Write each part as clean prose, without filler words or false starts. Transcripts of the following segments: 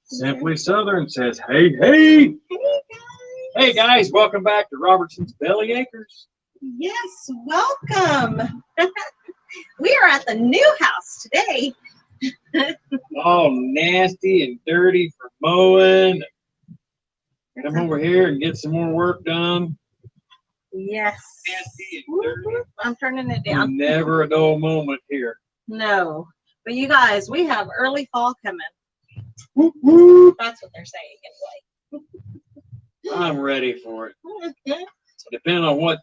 Simply Southern says, hey, hey. Hey, guys, welcome back to Robertson's Belly Acres. Yes, welcome. We are at the new house today. All nasty and dirty for mowing. Come over here and get some more work done. Yes. Nasty and dirty. I'm turning it down. Never a dull moment here. No. But you guys, we have early fall coming. Whoop, whoop. That's what they're saying anyway. I'm ready for it. Depending on what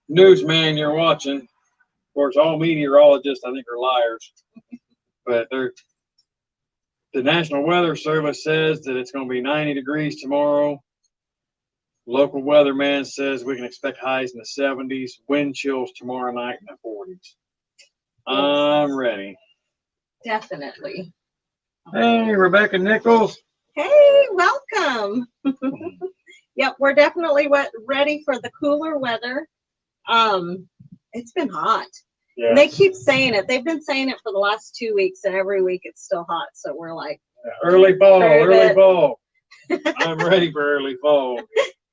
newsman you're watching. Of course, all meteorologists, I think, are liars. But the National Weather Service says that it's going to be 90 degrees tomorrow. Local weatherman says we can expect highs in the 70s, wind chills tomorrow night in the 40s. I'm ready. Definitely. Hey, Rebecca Nichols. Hey, welcome. Yep, we're definitely ready for the cooler weather. It's been hot. Yes. They keep saying it. They've been saying it for the last 2 weeks, and every week it's still hot. So we're like, early fall. I'm ready for early fall.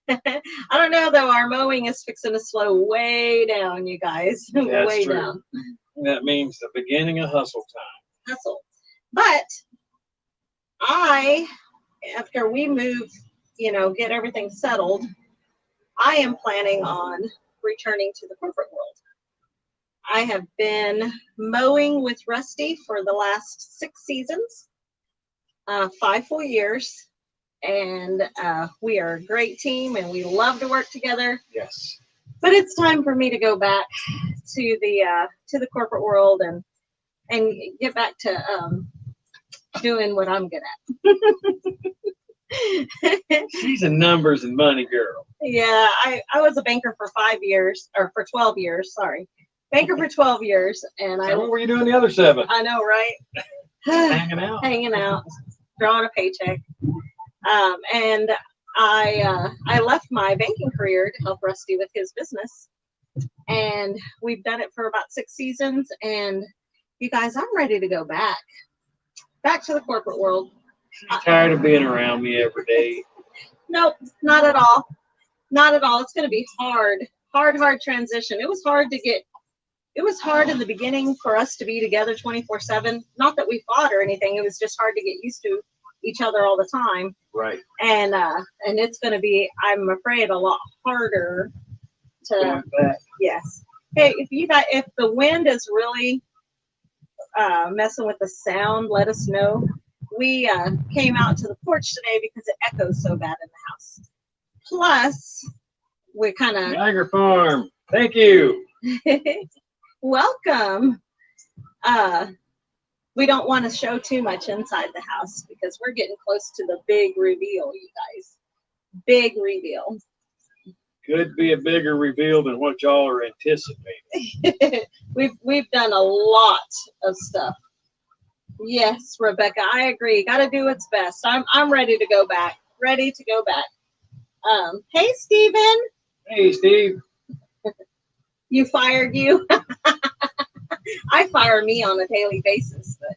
I don't know though. Our mowing is fixing to slow way down, you guys. That's way true. down. That means the beginning of hustle time. Hustle. But after we move, get everything settled, I am planning on returning to the corporate world. I have been mowing with Rusty for the last 6 seasons, 5 full years, and we are a great team, and we love to work together. Yes. But it's time for me to go back to the corporate world and get back to doing what I'm good at. She's a numbers and money girl. Yeah, I was a banker for 12 years, sorry. Banker for 12 years, and what were you doing the other 7? I know, right? Hanging out, drawing a paycheck. And I left my banking career to help Rusty with his business, and we've done it for about 6 seasons. And you guys, I'm ready to go back to the corporate world. She's tired of being around me every day. Nope, not at all. Not at all. It's going to be hard transition. It was hard in the beginning for us to be together 24/7. Not that we fought or anything. It was just hard to get used to each other all the time. Right. And it's going to be, I'm afraid, a lot harder to. Yes. Hey, if the wind is really messing with the sound, let us know. We came out to the porch today because it echoes so bad in the house. Plus, we kind of Tiger Farm. Thank you. Welcome. We don't want to show too much inside the house because we're getting close to the big reveal, you guys. Big reveal. Could be a bigger reveal than what y'all are anticipating. We've done a lot of stuff. Yes, Rebecca, I agree. Got to do what's best. I'm ready to go back. Ready to go back. Hey, Steven. Hey, Steve. You fired you? I fire me on a daily basis, but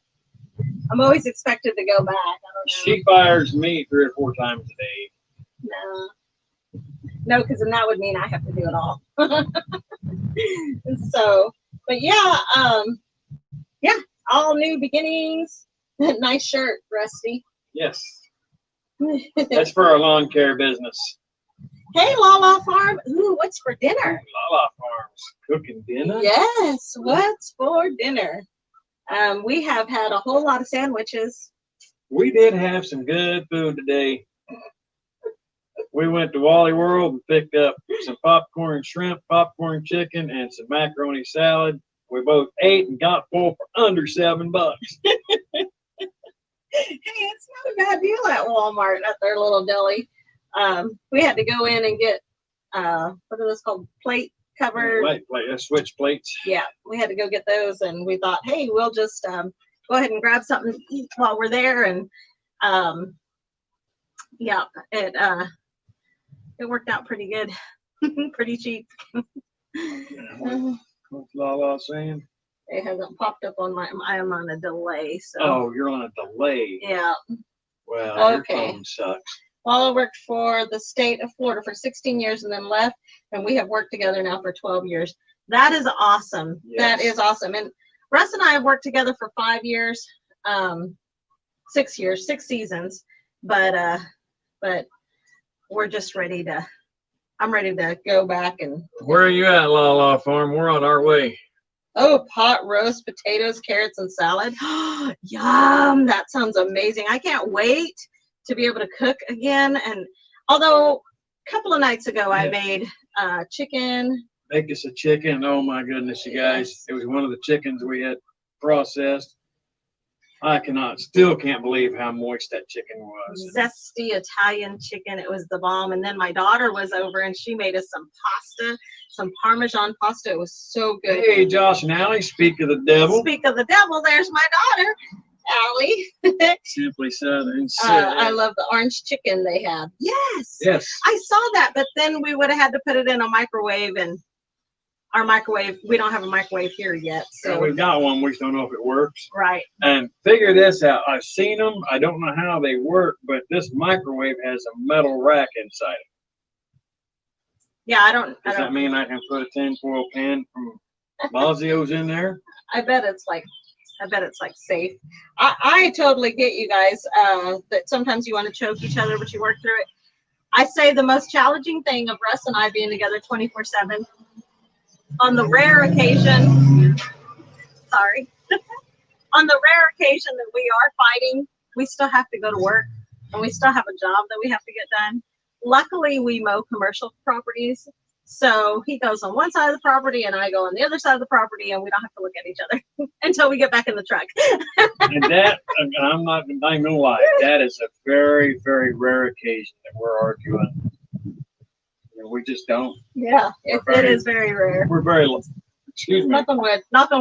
I'm always expected to go back. I don't know. She fires me 3 or 4 times a day. No, because then that would mean I have to do it all. So, but yeah, all new beginnings. Nice shirt, Rusty. Yes. That's for our lawn care business. Hey, Lala Farm. Ooh, what's for dinner? Lala Farms cooking dinner? Yes, what's for dinner? We have had a whole lot of sandwiches. We did have some good food today. We went to Wally World and picked up some popcorn shrimp, popcorn chicken, and some macaroni salad. We both ate and got full for under $7. Hey, it's not a bad deal at Walmart at their little deli. We had to go in and get what are those called? Plate cover. Switch plates. Yeah, we had to go get those, and we thought, hey, we'll just go ahead and grab something to eat while we're there, and yeah, it worked out pretty good, pretty cheap. What's Lala saying? It hasn't popped up on I am on a delay, so. Oh, you're on a delay. Yeah. Well, Okay. your phone sucks. Paula worked for the state of Florida for 16 years and then left, and we have worked together now for 12 years. That is awesome. Yes. That is awesome. And Russ and I have worked together for 5 years, 6 years, 6 seasons, but we're just ready to. I'm ready to go back and. Where are you at, La La Farm? We're on our way. Oh, pot roast, potatoes, carrots, and salad. Yum! That sounds amazing. I can't wait to be able to cook again. And although a couple of nights ago I made chicken. Make us a chicken. Oh my goodness, you guys. It was one of the chickens we had processed. I still can't believe how moist that chicken was. Zesty Italian chicken. It was the bomb. And then my daughter was over and she made us some pasta, some Parmesan pasta. It was so good. Hey, Josh and Allie, speak of the devil. Speak of the devil, there's my daughter, Allie. Simply Southern. I love the orange chicken they have. Yes. Yes. I saw that, but then we would have had to put it in a microwave, and our microwave, we don't have a microwave here yet. So we've got one, we just don't know if it works. Right. And figure this out. I've seen them. I don't know how they work, but this microwave has a metal rack inside it. Yeah, I don't. Does that mean I can put a tinfoil pan from Mazio's in there? I bet it's like safe. I totally get you guys that sometimes you want to choke each other, but you work through it. I say the most challenging thing of Russ and I being together 24/7, on the rare occasion, on the rare occasion that we are fighting, we still have to go to work and we still have a job that we have to get done. Luckily, we mow commercial properties. So he goes on one side of the property and I go on the other side of the property, and we don't have to look at each other until we get back in the truck. And that, I'm not even gonna lie, that is a very, very rare occasion that we're arguing. We just don't. Yeah, it is very rare. We're very, excuse me. Knock on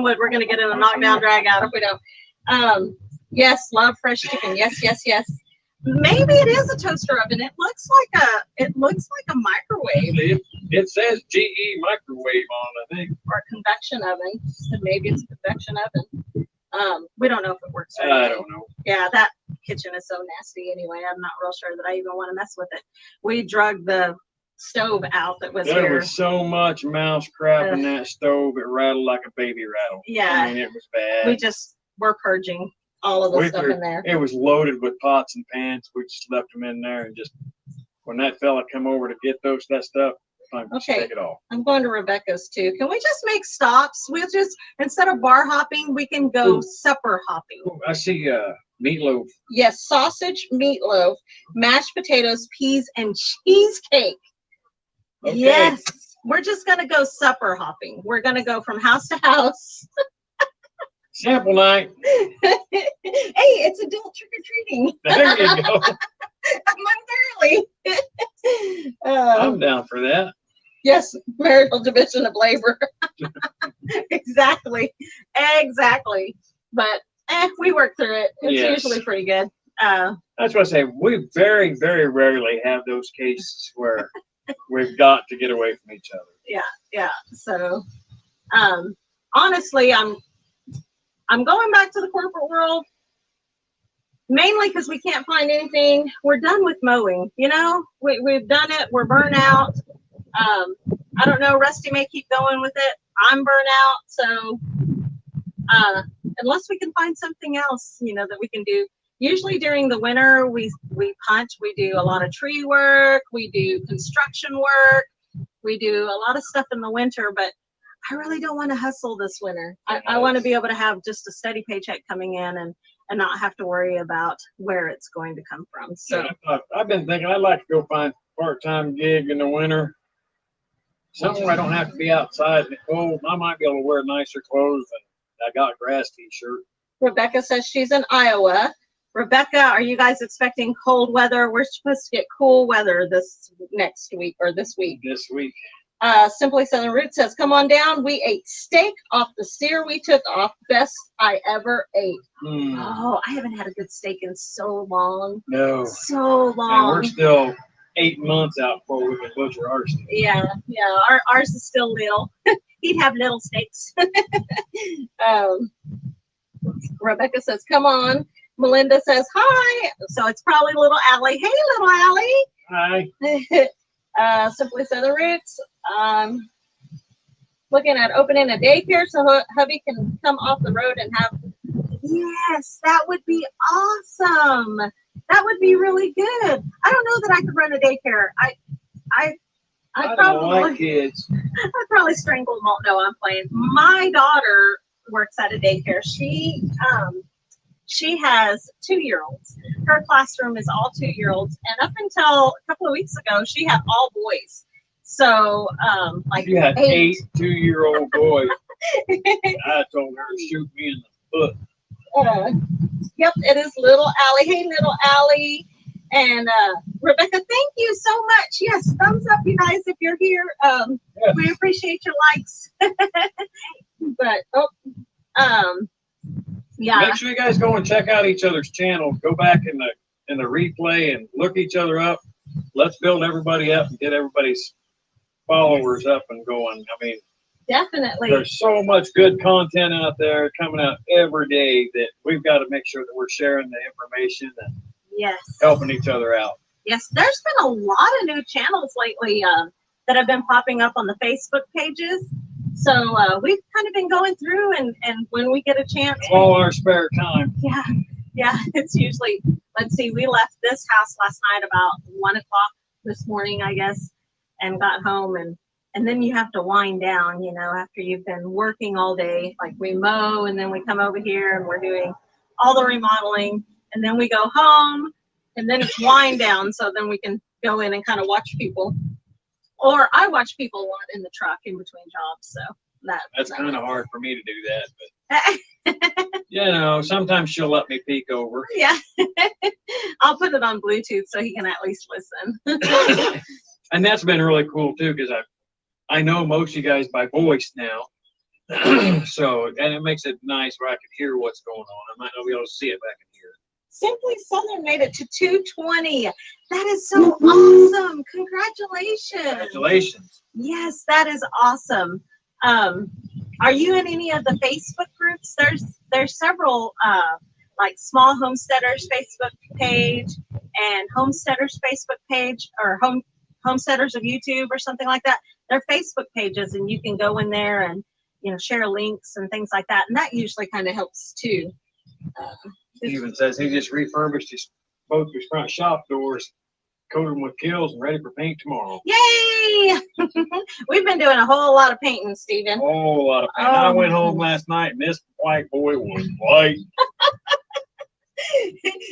wood, we're going to get in a knockdown drag out if we don't. Yes, love fresh chicken. Yes, yes, yes. Maybe it is a toaster oven. It looks like a microwave. It says GE microwave on it, I think. Or a convection oven. So maybe it's a convection oven. We don't know if it works. I don't know. Yeah, that kitchen is so nasty anyway. I'm not real sure that I even want to mess with it. We drug the stove out that was there here. Was so much mouse crap in that stove, it rattled like a baby rattle. Yeah. I mean, it was bad. We're purging all of the stuff in there. It was loaded with pots and pans. We just left them in there, and just when that fella come over to get that stuff, just take it off. I'm going to Rebecca's too. Can we just make stops? We'll just, instead of bar hopping, we can go supper hopping. Ooh, I see meatloaf. Yes, sausage, meatloaf, mashed potatoes, peas, and cheesecake. Okay. Yes, we're just going to go supper hopping. We're going to go from house to house. Sample night. Hey, it's adult trick-or-treating. There you go. I'm early. I'm down for that. Yes, marital division of labor. Exactly. But we work through it. It's usually pretty good. That's what I say. We very, very rarely have those cases where we've got to get away from each other. Yeah. So, honestly, I'm going back to the corporate world mainly because we can't find anything. We're done with mowing. We've done it. We're burnt out. I don't know. Rusty may keep going with it. I'm burnt out. So, unless we can find something else, that we can do. Usually during the winter, we punch. We do a lot of tree work. We do construction work. We do a lot of stuff in the winter, but I really don't want to hustle this winter. I want to be able to have just a steady paycheck coming in and not have to worry about where it's going to come from. So I've been thinking I'd like to go find a part-time gig in the winter. Somewhere I don't have to be outside in the cold. I might be able to wear nicer clothes than I got a grass t-shirt. Rebecca says she's in Iowa. Rebecca, are you guys expecting cold weather? We're supposed to get cool weather this week. This week. Simply Southern Root says, come on down. We ate steak off the steer we took off. Best I ever ate. Oh, I haven't had a good steak in so long. No. So long. And we're still 8 months out before we can butcher our steak. Yeah. Ours is still little. he'd have little steaks. um, Rebecca says, come on. Melinda says, hi. So it's probably little Allie. Hey, little Allie. Hi. Simply Southern Roots. Looking at opening a daycare so hubby can come off the road and have. Yes, that would be awesome. That would be really good. I don't know that I could run a daycare. I don't probably like kids. I'd probably strangle them all. No, I'm playing. My daughter works at a daycare. She has 2-year-olds. Her classroom is all 2-year-olds, and up until a couple of weeks ago, she had all boys. So, like you had 8 2-year-old boys. I told her to shoot me in the foot. Yep, it is little Allie. Hey, little Allie. And Rebecca, thank you so much. Yes, thumbs up, you guys, if you're here. Yeah. We appreciate your likes. But yeah. Make sure you guys go and check out each other's channels. Go back in the replay and look each other up. Let's build everybody up and get everybody's followers up and going. I mean, definitely. There's so much good content out there coming out every day that we've got to make sure that we're sharing the information and yes, helping each other out. Yes, there's been a lot of new channels lately that have been popping up on the Facebook pages. So we've kind of been going through, and when we get a chance, all our spare time. Yeah, it's usually, let's see, we left this house last night about 1 o'clock this morning, I guess, and got home, and then you have to wind down, you know, after you've been working all day. Like we mow, and then we come over here and we're doing all the remodeling, and then we go home, and then it's wind down, so then we can go in and kind of watch people. Or I watch people a lot in the truck in between jobs, so that's kind of hard for me to do that, but you know, sometimes she'll let me peek over. Yeah. I'll put it on Bluetooth so he can at least listen. And that's been really cool too, because I know most of you guys by voice now. So, and it makes it nice where I can hear what's going on. I might not be able to see it back in here. Simply Southern made it to 220. That is so awesome. Congratulations. Congratulations. Yes, that is awesome. Are you in any of the Facebook groups? There's several like Small Homesteaders Facebook page and Homesteaders Facebook page, or Homesteaders of YouTube or something like that. They're Facebook pages, and you can go in there and, you know, share links and things like that. And that usually kind of helps too. He even says he just refurbished both his front shop doors, coated them with kills, and ready for paint tomorrow. Yay! We've been doing a whole lot of painting, Stephen. A whole lot of painting. I went home last night, and this white boy was white.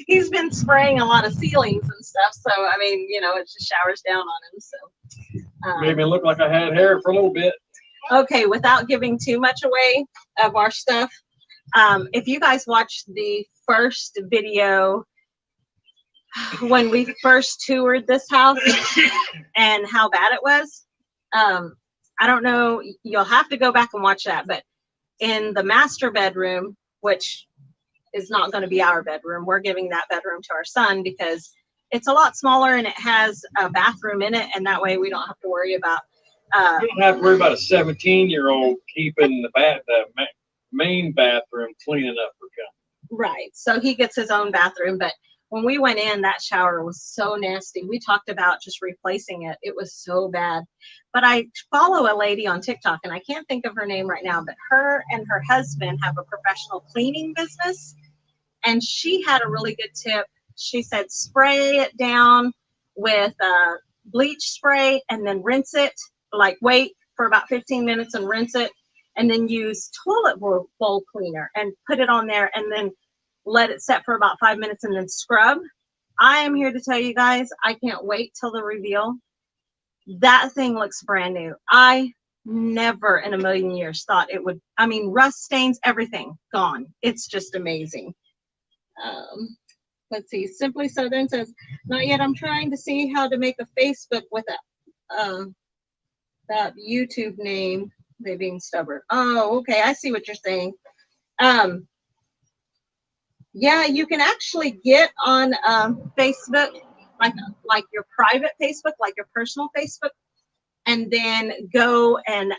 He's been spraying a lot of ceilings and stuff, so I mean, you know, it just showers down on him. So made me look like I had hair for a little bit. Okay, without giving too much away of our stuff, if you guys watched the first video when we first toured this house and how bad it was, I don't know, you'll have to go back and watch that, but in the master bedroom, which is not going to be our bedroom, we're giving that bedroom to our son because it's a lot smaller and it has a bathroom in it, and that way we don't have to worry about you don't have to worry about a 17-year-old keeping the main bathroom clean enough for company. Right. So he gets his own bathroom, but when we went in, that shower was so nasty. We talked about just replacing it. It was so bad. But I follow a lady on TikTok, and I can't think of her name right now, but her and her husband have a professional cleaning business, and she had a really good tip. She said, spray it down with bleach spray and then rinse it, like wait for about 15 minutes and rinse it, and then use toilet bowl cleaner and put it on there and then let it set for about 5 minutes and then scrub. I am here to tell you guys, I can't wait till the reveal. That thing looks brand new. I never in a million years thought it would. I mean, rust stains, everything gone. It's just amazing. Let's see. Simply Southern says, not yet. I'm trying to see how to make a Facebook with that YouTube name. They being stubborn. Oh, okay. I see what you're saying. Yeah, you can actually get on Facebook, like your private Facebook, like your personal Facebook, and then go and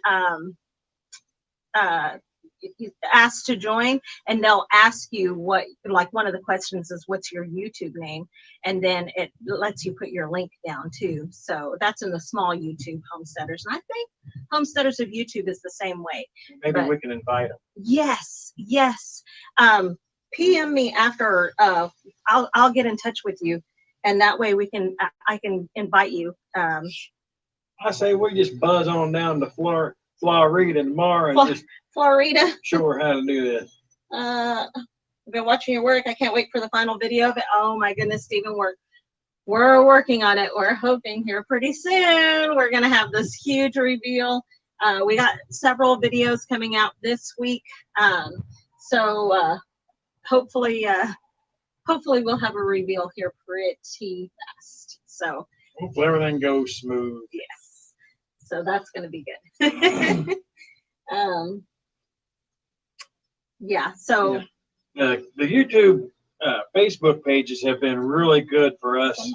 asked to join, and they'll ask you what, like one of the questions is what's your YouTube name, and then it lets you put your link down too. So that's in the small YouTube homesteaders, and I think homesteaders of YouTube is the same way. Maybe we can invite them. Yes, yes. PM me after. I'll get in touch with you, and that way I can invite you. I say we just buzz on down to Florida tomorrow and just Florida. show her how to do this. I've been watching your work. I can't wait for the final video of it. Oh my goodness, Stephen, we're working on it. We're hoping here pretty soon we're gonna have this huge reveal. We got several videos coming out this week, so hopefully we'll have a reveal here pretty fast. So hopefully everything goes smooth. yes, so that's gonna be good. Yeah, so the YouTube Facebook pages have been really good for us,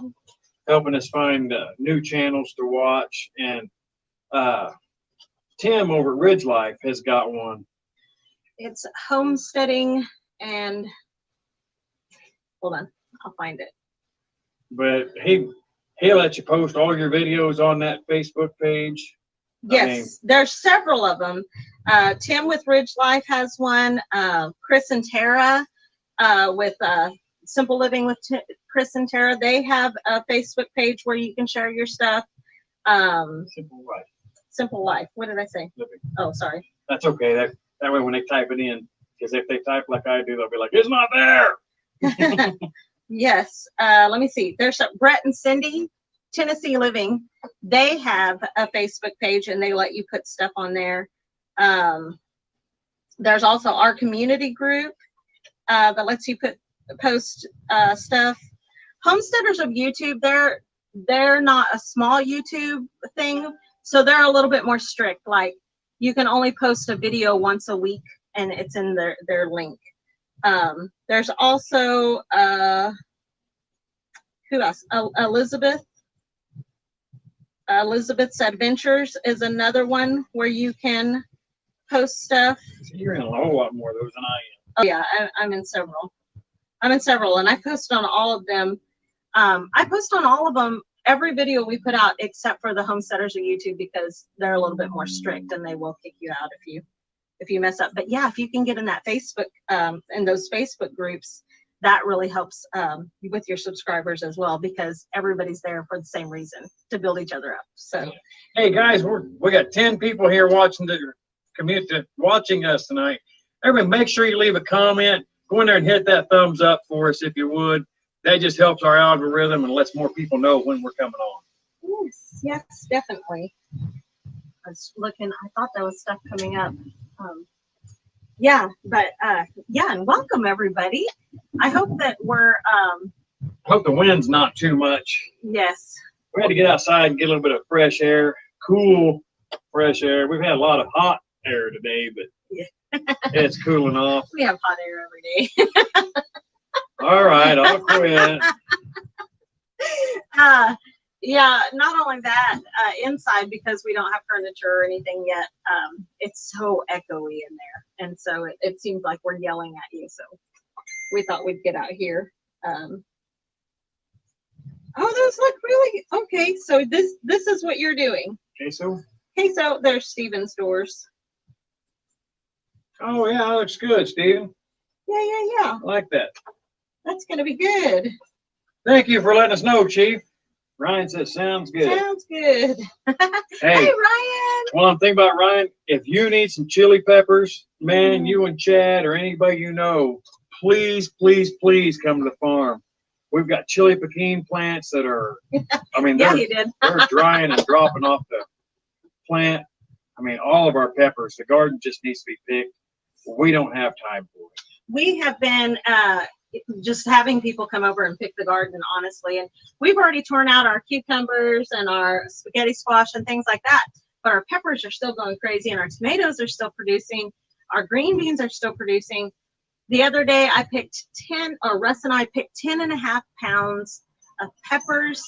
helping us find new channels to watch. And Tim over at Ridge Life has got one. it's homesteading, and hold on, I'll find it. But he'll let you post all your videos on that Facebook page. Yes, there's several of them. Tim with Ridge Life has one. Chris and Tara with Simple Living with Chris and Tara, they have a Facebook page where you can share your stuff. Simple Life. Simple Life. What did I say? Living. Oh, sorry. That's okay. That way when they type it in, because if they type like I do, they'll be like, it's not there. Yes. Let me see. There's Brett and Cindy, Tennessee Living. They have a Facebook page, and they let you put stuff on there. There's also our community group that lets you post stuff. Homesteaders of YouTube, they're not a small YouTube thing, so they're a little bit more strict. Like you can only post a video once a week, and it's in their link. There's also who else? Elizabeth's Adventures is another one where you can post stuff. You're in a whole lot more of those than I am. Oh yeah, I'm in several. And I post on all of them. I post on all of them every video we put out except for the Homesteaders of YouTube, because they're a little bit more strict and they will kick you out if you mess up. But yeah, if you can get in that Facebook, in those Facebook groups, that really helps with your subscribers as well, because everybody's there for the same reason, to build each other up. So hey guys, we got 10 people here watching us tonight. Everybody, make sure you leave a comment. Go in there and hit that thumbs up for us if you would. That just helps our algorithm and lets more people know when we're coming on. Yes, definitely. I was looking, I thought there was stuff coming up. Yeah, and welcome everybody. I hope that we're hope the wind's not too much. yes. We had to get outside and get a little bit of fresh air, cool fresh air. We've had a lot of hot air today, but yeah. It's cooling off. We have hot air every day. All right, I'll quit. Yeah, not only that, inside, because we don't have furniture or anything yet, it's so echoey in there. And so it seems like we're yelling at you. So we thought we'd get out here. Oh, those look really, okay. So this is what you're doing. Queso? Queso, there's Steven's doors. Oh, yeah, that looks good, Steven. Yeah. I like that. That's going to be good. Thank you for letting us know, Chief. Ryan says, sounds good. Sounds good. Hey, Ryan. Well, I'm thinking about Ryan. If you need some chili peppers, man, you and Chad or anybody you know, please come to the farm. We've got chili pecan plants that are, I mean, Yeah, you did. they're drying and dropping off the plant. I mean, all of our peppers, the garden just needs to be picked. We don't have time for it. We have been just having people come over and pick the garden, honestly. And we've already torn out our cucumbers and our spaghetti squash and things like that. But our peppers are still going crazy, and our tomatoes are still producing. Our green beans are still producing. The other day I picked Russ and I picked 10.5 pounds of peppers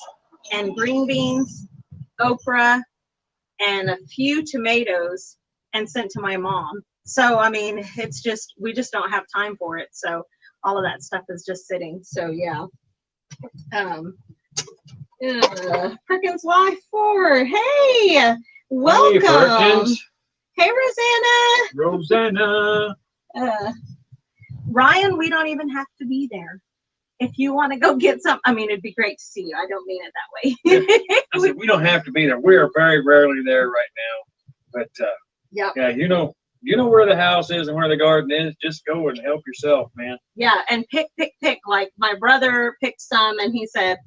and green beans, okra, and a few tomatoes, and sent to my mom. So, I mean, it's just, we just don't have time for it. So all of that stuff is just sitting. So yeah. Perkins Life 4. Hey, welcome. Hey, Perkins. Hey, Rosanna. Rosanna. Ryan, we don't even have to be there. If you want to go get some, I mean, it'd be great to see you. I don't mean it that way. I said, we don't have to be there. We are very rarely there right now. But Yeah. yeah, you know where the house is and where the garden is. Just go and help yourself, man. Yeah, and pick. Like my brother picked some, and he said,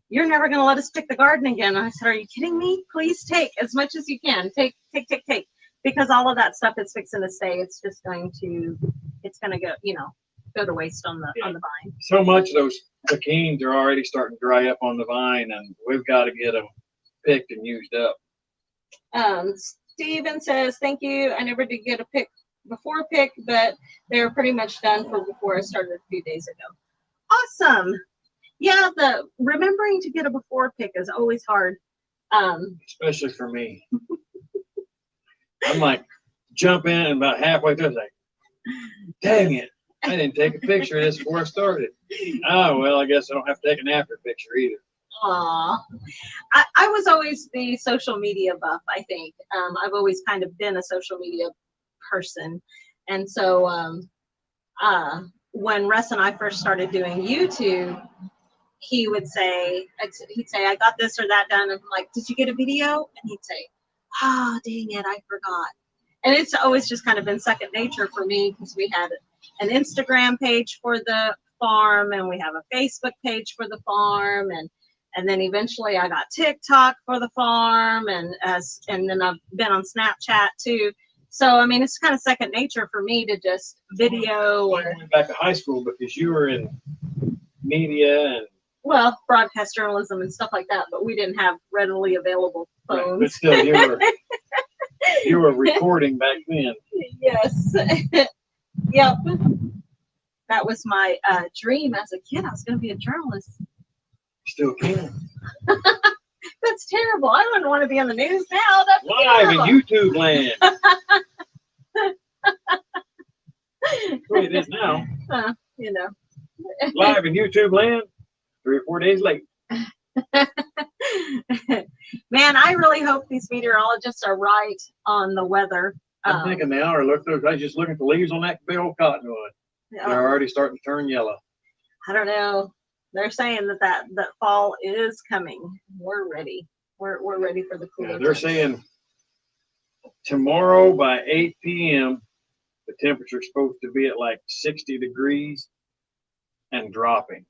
"You're never going to let us pick the garden again." And I said, "Are you kidding me? Please take as much as you can. Take. Because all of that stuff is fixing to stay. It's just going to go to waste on the vine." So much of those zucchinis are already starting to dry up on the vine, and we've got to get them picked and used up. Steven says, "Thank you. I never did get a before pick, but they're pretty much done for before I started a few days ago." Awesome. Yeah, the remembering to get a before pick is always hard. Especially for me. I'm like, jump in and about halfway through, I was like, dang it. I didn't take a picture of this before I started. Oh, well, I guess I don't have to take an after picture either. Aw. I was always the social media buff, I think. I've always kind of been a social media person. And so when Russ and I first started doing YouTube, he'd say, I got this or that done. And I'm like, did you get a video? And he'd say, oh, dang it, I forgot. And it's always just kind of been second nature for me because we had an Instagram page for the farm and we have a Facebook page for the farm. And then eventually I got TikTok for the farm and then I've been on Snapchat too. So, I mean, it's kind of second nature for me to just video. Or I went back to high school because you were in media and broadcast journalism and stuff like that, but we didn't have readily available phones. Right, but still, you were recording back then. Yes. Yep. That was my dream as a kid. I was going to be a journalist. Still can. That's terrible. I wouldn't want to be on the news now. That's live terrible. in YouTube land. That's what it is now. Live in YouTube land. 3 or 4 days late. Man, I really hope these meteorologists are right on the weather. I'm thinking they are. Look, I was just looking at the leaves on that big old cottonwood. They're already starting to turn yellow. I don't know. They're saying that fall is coming. We're ready. We're ready for the cooler. Yeah, they're saying tomorrow by 8 p.m. the temperature's supposed to be at like 60 degrees and dropping.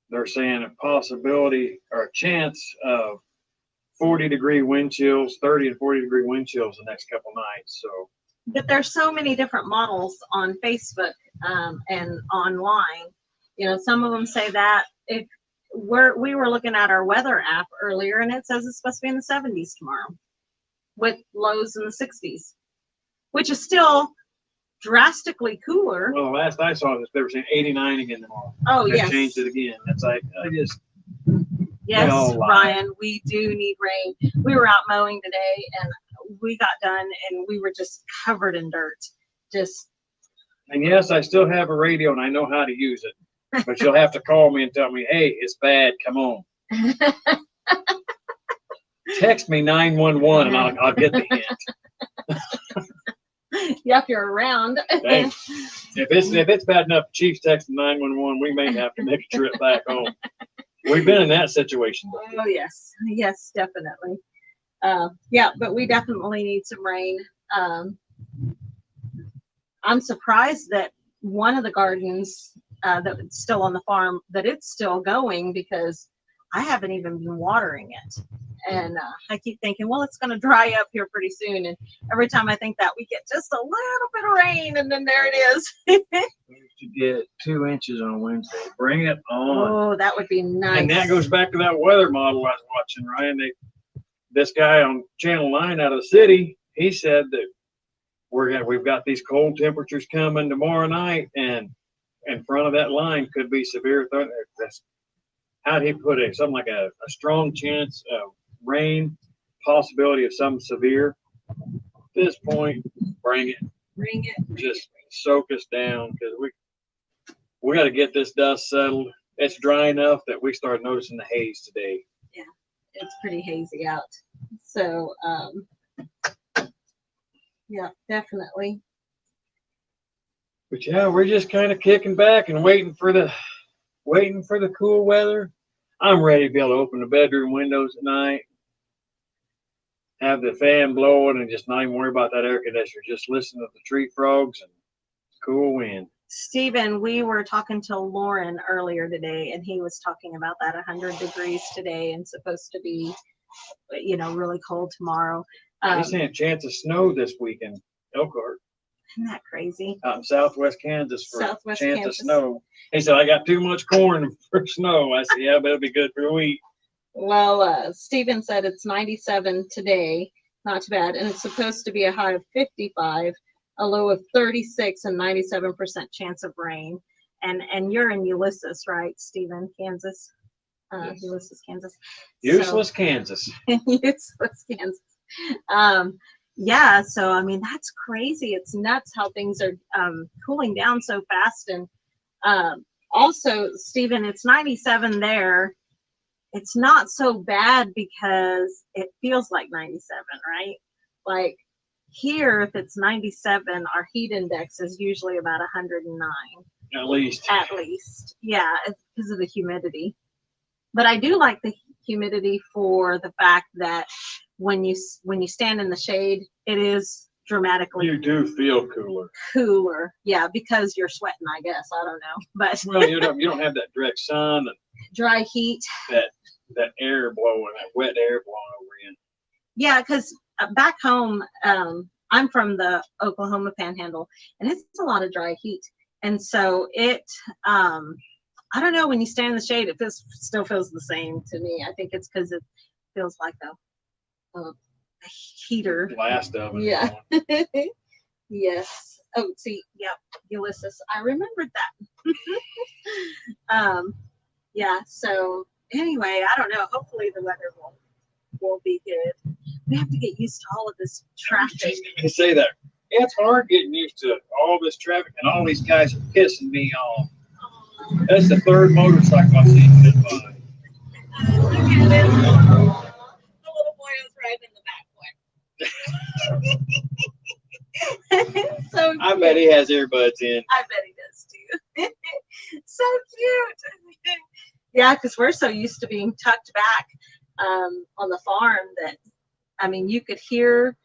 They're saying a possibility or a chance of 40-degree wind chills, 30 and 40-degree wind chills the next couple nights. So, but there's so many different models on Facebook and online. Some of them say that we were looking at our weather app earlier, and it says it's supposed to be in the 70s tomorrow, with lows in the 60s, which is still drastically cooler. Well, the last I saw this, they were saying 89 again tomorrow. Oh, they yes. Changed it again. It's like Yes, Ryan, we do need rain. We were out mowing today, and we got done, and we were just covered in dirt. And yes, I still have a radio, and I know how to use it. But you'll have to call me and tell me, hey, it's bad. Come on. Text me 911, and I'll get the hint. Yeah, if you're around. Hey, if it's bad enough, Chief's texting 911, we may have to make a trip back home. We've been in that situation before. Oh, yes, definitely. Yeah, but we definitely need some rain. I'm surprised that one of the gardens that's still on the farm, that it's still going, because I haven't even been watering it. And I keep thinking, well, it's going to dry up here pretty soon. And every time I think that, we get just a little bit of rain, and then there it is. To get 2 inches on Wednesday. Bring it on. Oh, that would be nice. And that goes back to that weather model I was watching, Ryan. This guy on Channel 9 out of the city, he said that we've got these cold temperatures coming tomorrow night, and in front of that line could be severe thunder. How'd he put it? Something like a strong chance of rain, possibility of some severe. At this point, bring it. Bring it. just soak us down because we got to get this dust settled. It's dry enough that we start noticing the haze today. Yeah, it's pretty hazy out. So, yeah, definitely. But yeah, we're just kind of kicking back and waiting for the cool weather. I'm ready to be able to open the bedroom windows at night, have the fan blowing, and just not even worry about that air conditioner. Just listen to the tree frogs and cool wind. Stephen, we were talking to Lauren earlier today, and he was talking about that 100 degrees today and supposed to be, really cold tomorrow. He's saying a chance of snow this weekend, Elkhart. Isn't that crazy? Out in southwest Kansas for Southwest a chance Kansas. of snow. He said, I got too much corn for snow. I said, yeah, but it'll be good for a week. Well, Stephen said it's 97 today, not too bad, and it's supposed to be a high of 55, a low of 36, and 97% chance of rain. And you're in Ulysses, right, Stephen, Kansas? Yes. Ulysses, Kansas. Useless Kansas. Useless, Kansas. Yeah, so I mean that's crazy. It's nuts how things are cooling down so fast. And also, Stephen, it's 97 there. It's not so bad because it feels like 97, right? Like here, if it's 97, our heat index is usually about 109. At least. At least, yeah, because of the humidity. But I do like the humidity for the fact that when you stand in the shade, it is dramatically. You do feel cooler. Cooler, yeah, because you're sweating. I guess I don't know, but well, you don't have that direct sun and dry heat. That air blowing, that wet air blowing over you. Yeah, because back home, I'm from the Oklahoma Panhandle, and it's a lot of dry heat, and so it. I don't know, when you stand in the shade, it still feels the same to me. I think it's because it feels like a heater. Blast oven. Yeah. Yes. Oh, see, yeah, Ulysses. I remembered that. Yeah, so anyway, I don't know. Hopefully the weather will be good. We have to get used to all of this traffic. I was just going to say that. Yeah, it's hard getting used to all this traffic, and all these guys are pissing me off. That's the third motorcycle I've seen hit by. Look at him. The little boy was riding in the back one. So cute. I bet he has earbuds in. I bet he does too. So cute. Yeah, because we're so used to being tucked back on the farm that, I mean, you could hear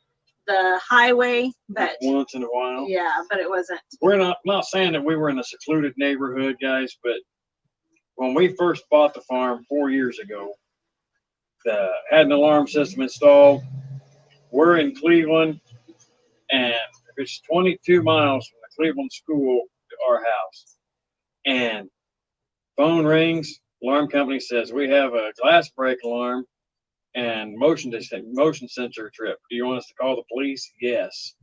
the highway, but once in a while. Yeah, but it wasn't. We're not saying that we were in a secluded neighborhood, guys, but when we first bought the farm 4 years ago, had an alarm system installed. We're in Cleveland, and it's 22 miles from the Cleveland school to our house. And phone rings, alarm company says, we have a glass break alarm and motion sensor trip. Do you want us to call the police? Yes.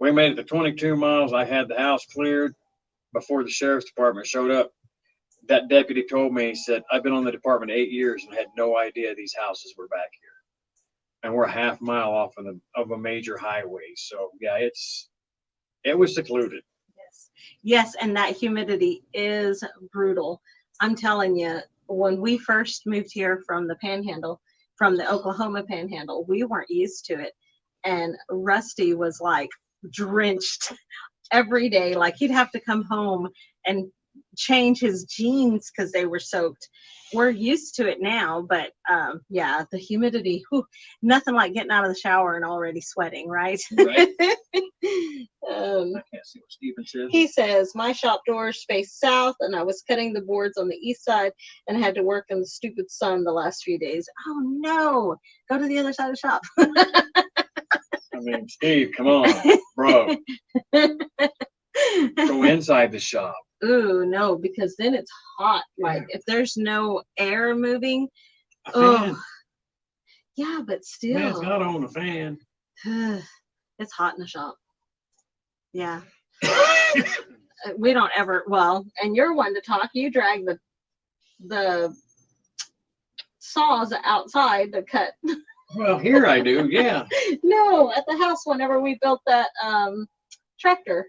We made it to 22 miles. I had the house cleared before the sheriff's department showed up. That deputy told me, he said, I've been on the department 8 years and had no idea these houses were back here. And we're a half mile off of a major highway. So yeah, it was secluded. Yes, and that humidity is brutal. I'm telling you, when we first moved here from the Panhandle, from the Oklahoma Panhandle, we weren't used to it. And Rusty was like drenched every day. Like he'd have to come home and change his jeans because they were soaked. We're used to it now, but yeah, the humidity, nothing like getting out of the shower and already sweating, right? Right. I can't see what Stephen says. He says, my shop doors face south, and I was cutting the boards on the east side and had to work in the stupid sun the last few days. Oh no, go to the other side of the shop. I mean, Steve, come on, bro. Go inside the shop. Ooh, no, because then it's hot. Like if there's no air moving. Oh, yeah, but still. Man's got on a fan. It's hot in the shop. Yeah. We don't ever, well, and you're one to talk. You drag the saws outside to cut. Well, here I do, yeah. No, at the house, whenever we built that tractor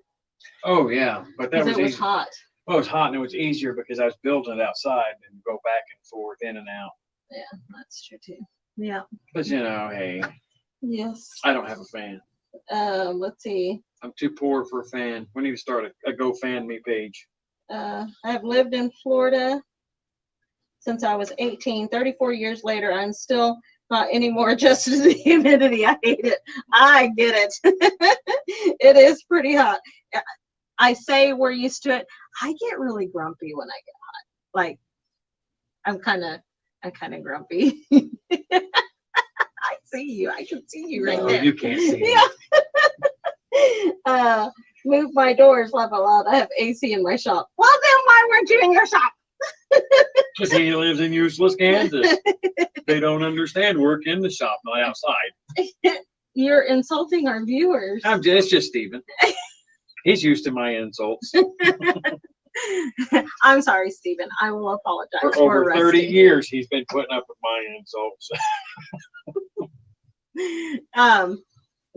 Oh yeah, but that because was it was easy. hot. Well, it was hot and it was easier because I was building it outside and go back and forth, in and out. Yeah, that's true too. Yeah. But you know, hey, Yes. I don't have a fan. Let's see. I'm too poor for a fan. We need to start a GoFundMe page. I've lived in Florida since I was 18. 34 years later, I'm still not anymore adjusted to the humidity. I hate it. I get it. It is pretty hot. I say we're used to it. I get really grumpy when I get hot. Like I'm kind of grumpy. I see you. I can see you right No, there. you can't see me. Yeah. Move my doors, laugh out loud. I have AC in my shop. Well, then why weren't you in your shop? Because he lives in useless Kansas. They don't understand work in the shop, not outside. You're insulting our viewers. It's just Steven. He's used to my insults. I'm sorry, Stephen. I will apologize. For over Rusty. 30 years, he's been putting up with my insults.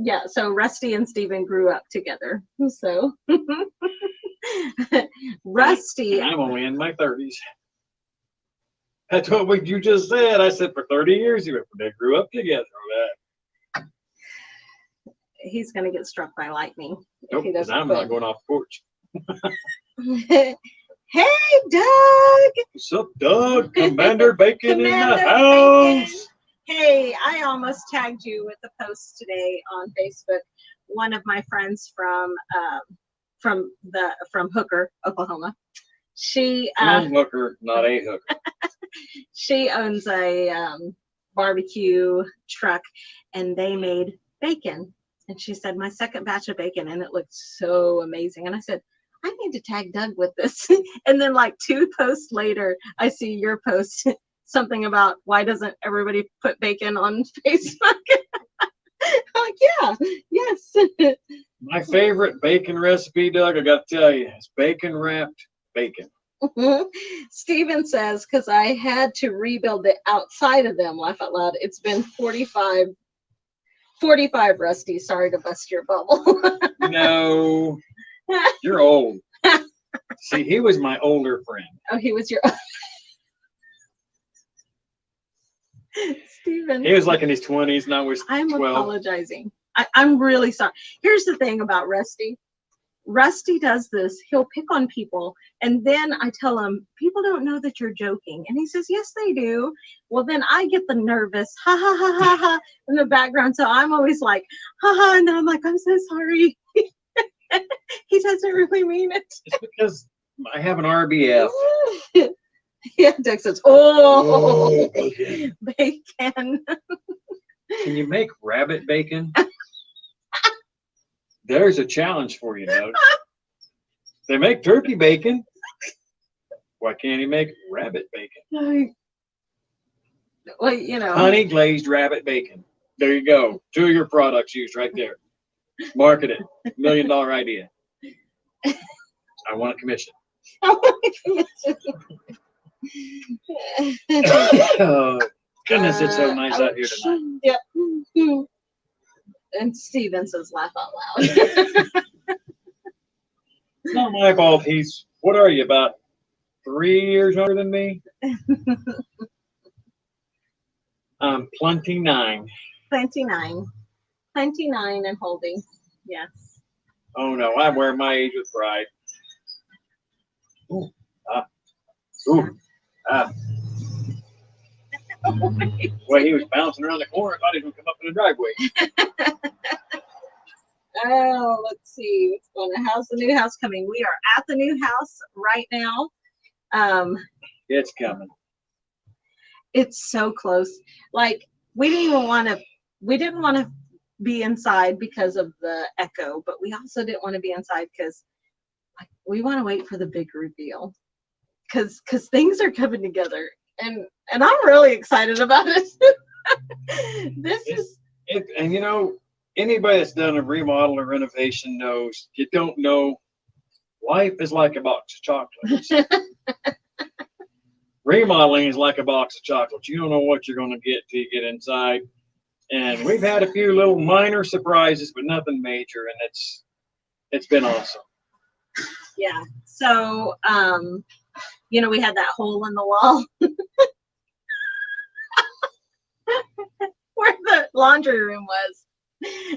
Yeah, so Rusty and Stephen grew up together. So Rusty. I'm only in my 30s. That's what you just said. I said for 30 years they grew up together. He's gonna get struck by lightning Nope, if he doesn't I'm quit. not going off the porch. Hey, Doug. What's up, Doug? Commander Bacon in the Commander house. Bacon. Hey, I almost tagged you with a post today on Facebook. One of my friends from Hooker, Oklahoma. She Hooker, not a hooker. she owns a barbecue truck, and they made bacon. And she said, my second batch of bacon, and it looked so amazing. And I said, I need to tag Doug with this. And then like 2 posts later, I see your post, something about why doesn't everybody put bacon on Facebook? I'm like, yeah, yes. My favorite bacon recipe, Doug, I got to tell you, is bacon wrapped bacon. Steven says, because I had to rebuild the outside of them, laugh out loud. It's been 45, Rusty. Sorry to bust your bubble. No, you're old. See, he was my older friend. Oh, he was your Steven. He was like in his 20s, and I was 12. I'm apologizing. I'm really sorry. Here's the thing about Rusty. Rusty does this. He'll pick on people, and then I tell him, people don't know that you're joking. And he says, yes, they do. Well, then I get the nervous, ha, ha, ha, ha, ha, in the background. So I'm always like, ha, ha, and then I'm like, I'm so sorry. He doesn't really mean it. It's because I have an RBF. Yeah, Doug says, oh, Okay. bacon. Can you make rabbit bacon? There's a challenge for you, Doug. They make turkey bacon. Why can't he make rabbit bacon? Well, you know. Honey glazed rabbit bacon. There you go. 2 of your products used right there. Market it. $1 million idea. I want a commission. Oh, goodness, it's so nice out here tonight. Yep. And Steven says, laugh out loud. It's not my fault. What are you, about 3 years younger than me? I'm 29. 29. 29 and holding. Yes. Oh no, I wear my age with pride. Ooh, ooh, Well, he was bouncing around the corner. I thought he was going to come up in the driveway. Oh, let's see what's going on. How's the new house coming? We are at the new house right now. It's coming. It's so close. Like we didn't want to be inside because of the echo, but we also didn't want to be inside because we want to wait for the big reveal. Because things are coming together, and I'm really excited about it. And you know, anybody that's done a remodel or renovation knows you don't know. Life is like a box of chocolates. Remodeling is like a box of chocolates. You don't know what you're going to get till you get inside. And we've had a few little minor surprises, but nothing major. And It's been awesome. Yeah. So, you know, we had that hole in the wall where the laundry room was.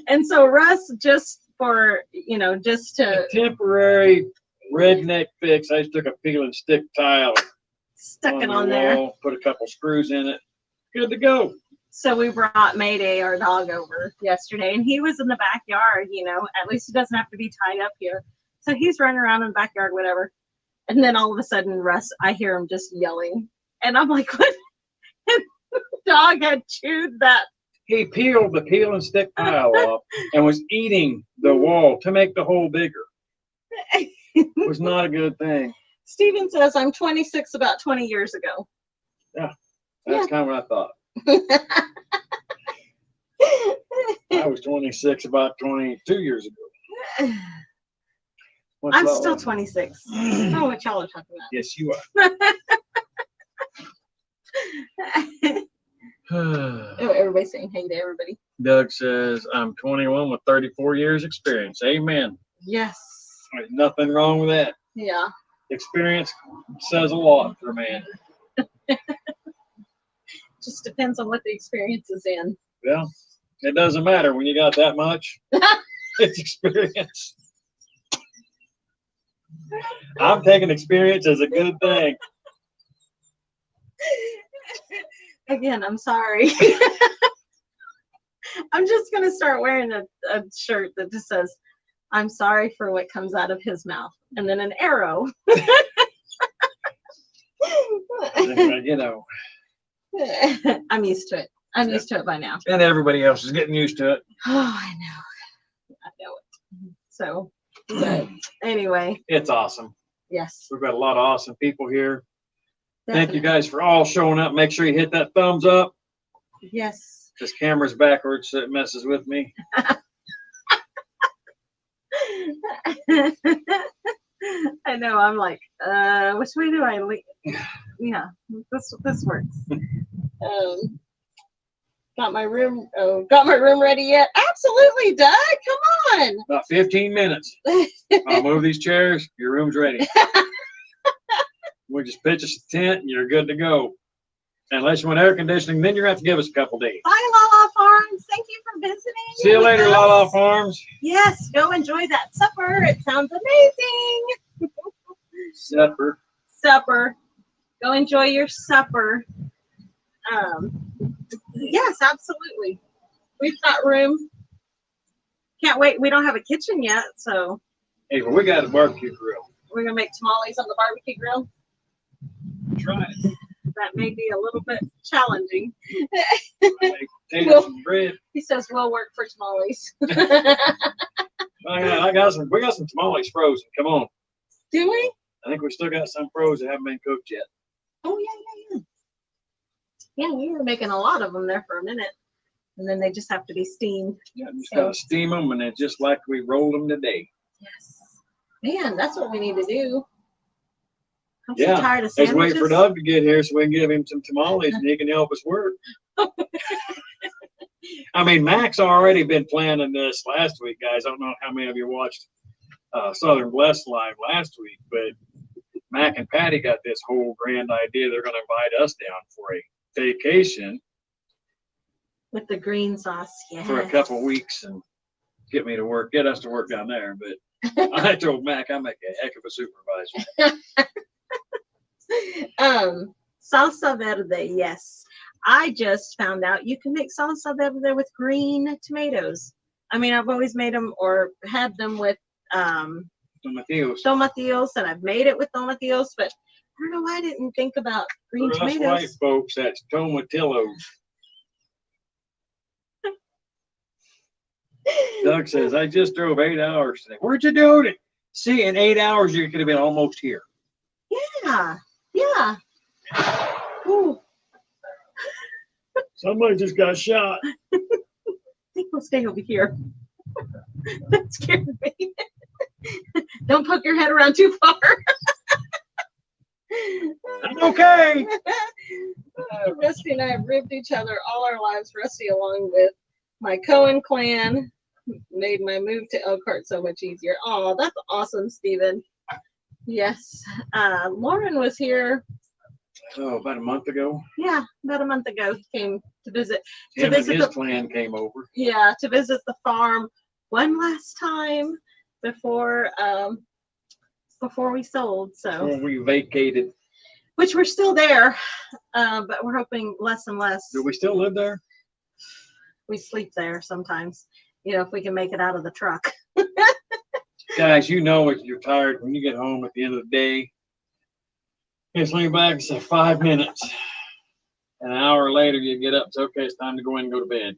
And so Russ, just for, you know, just A to temporary redneck fix. I just took a peel and stick tile, stuck it the on there. wall, put a couple screws in it. Good to go. So we brought Mayday, our dog, over yesterday, and he was in the backyard, you know, at least he doesn't have to be tied up here. So he's running around in the backyard, whatever. And then all of a sudden, Russ, I hear him just yelling. And I'm like, what? And the dog had chewed that. He peeled the peel and stick tile off and was eating the wall to make the hole bigger. It was not a good thing. Steven says, I'm 26 about 20 years ago. That's kind of what I thought. I was 26 about 22 years ago. What's I'm that still one? 26. I don't know what y'all are talking Yes, you about. are. Oh, everybody's saying hey to everybody. Doug says, I'm 21 with 34 years experience. Amen. Yes. There's nothing wrong with that. Yeah. Experience says a lot for a man. Just depends on what the experience is in. Well, it doesn't matter when you got that much. It's experience. I'm taking experience as a good thing. Again, I'm sorry. I'm just going to start wearing a shirt that just says, I'm sorry for what comes out of his mouth. And then an arrow. You know. I'm used to it. I'm used to it by now. And everybody else is getting used to it. Oh, I know. I know it. So, but anyway, It's awesome. yes. We've got a lot of awesome people here. Thank you Definitely. guys for all showing up. Make sure you hit that thumbs up. Yes. This camera's backwards, so it messes with me. I know. I'm like, which way do I leave? Yeah, this works. Got my room. Oh, got my room ready yet? Absolutely, Doug. Come on. About 15 minutes. I'll move these chairs. Your room's ready. We just pitch us a tent and you're good to go. Unless you want air conditioning, then you're going to have to give us a couple days. Bye, Lala Farms. Thank you for visiting. See you with later, us. Lala Farms. Yes, go enjoy that supper. It sounds amazing. Supper. Supper. Go enjoy your supper. Yes, absolutely. We've got room. Can't wait. We don't have a kitchen yet, so Hey, but we got a barbecue grill. we're gonna make tamales on the barbecue grill. Try it. That may be a little bit challenging. Make potatoes and bread. He says we'll work for tamales. I got some. We got some tamales frozen. Come on. Do we? I think we still got some frozen that haven't been cooked yet. Oh yeah. Yeah, we were making a lot of them there for a minute, and then they just have to be steamed. Yeah, just gotta steam them, and then just like we rolled them today. Yes. Man, that's what we need to do. I'm Yeah, so tired of let's sandwiches. wait for Doug to get here so we can give him some tamales and he can help us work. I mean, Mac's already been planning this last week, guys. I don't know how many of you watched Southern Blessed Live last week, but Mac and Patty got this whole grand idea. They're going to invite us down for a vacation With the green sauce, yes. for a couple weeks and get us to work down there. But I told Mac I make a heck of a supervisor. Salsa verde, yes. I just found out you can make salsa verde with green tomatoes. I mean, I've always made them or had them with Tomatillos. tomatillos, and I've made it with tomatillos, but I don't know why I didn't think about green For us tomatoes. white folks, that's tomatillos. Doug says, I just drove 8 hours today. Where'd you do it? See, in 8 hours, you could have been almost here. Yeah. Ooh, Somebody just got shot. I think we'll stay over here. That scared me. Don't poke your head around too far. I'm okay. Rusty and I have ribbed each other all our lives. Rusty, along with my Cohen clan, Made my move to Elkhart so much easier. Oh, that's awesome, Stephen. Yes. Lauren was here. Oh, about a month ago. Yeah, about a month ago. He came to visit. Him and his clan came over. Yeah, to visit the farm one last time before we sold. So Before we vacated. which we're still there, but we're hoping less and less. Do we still live there? We sleep there sometimes, if we can make it out of the truck. Guys, you know if you're tired when you get home at the end of the day. Just lean back and say 5 minutes. An hour later, you get up. It's okay. It's time to go in and go to bed.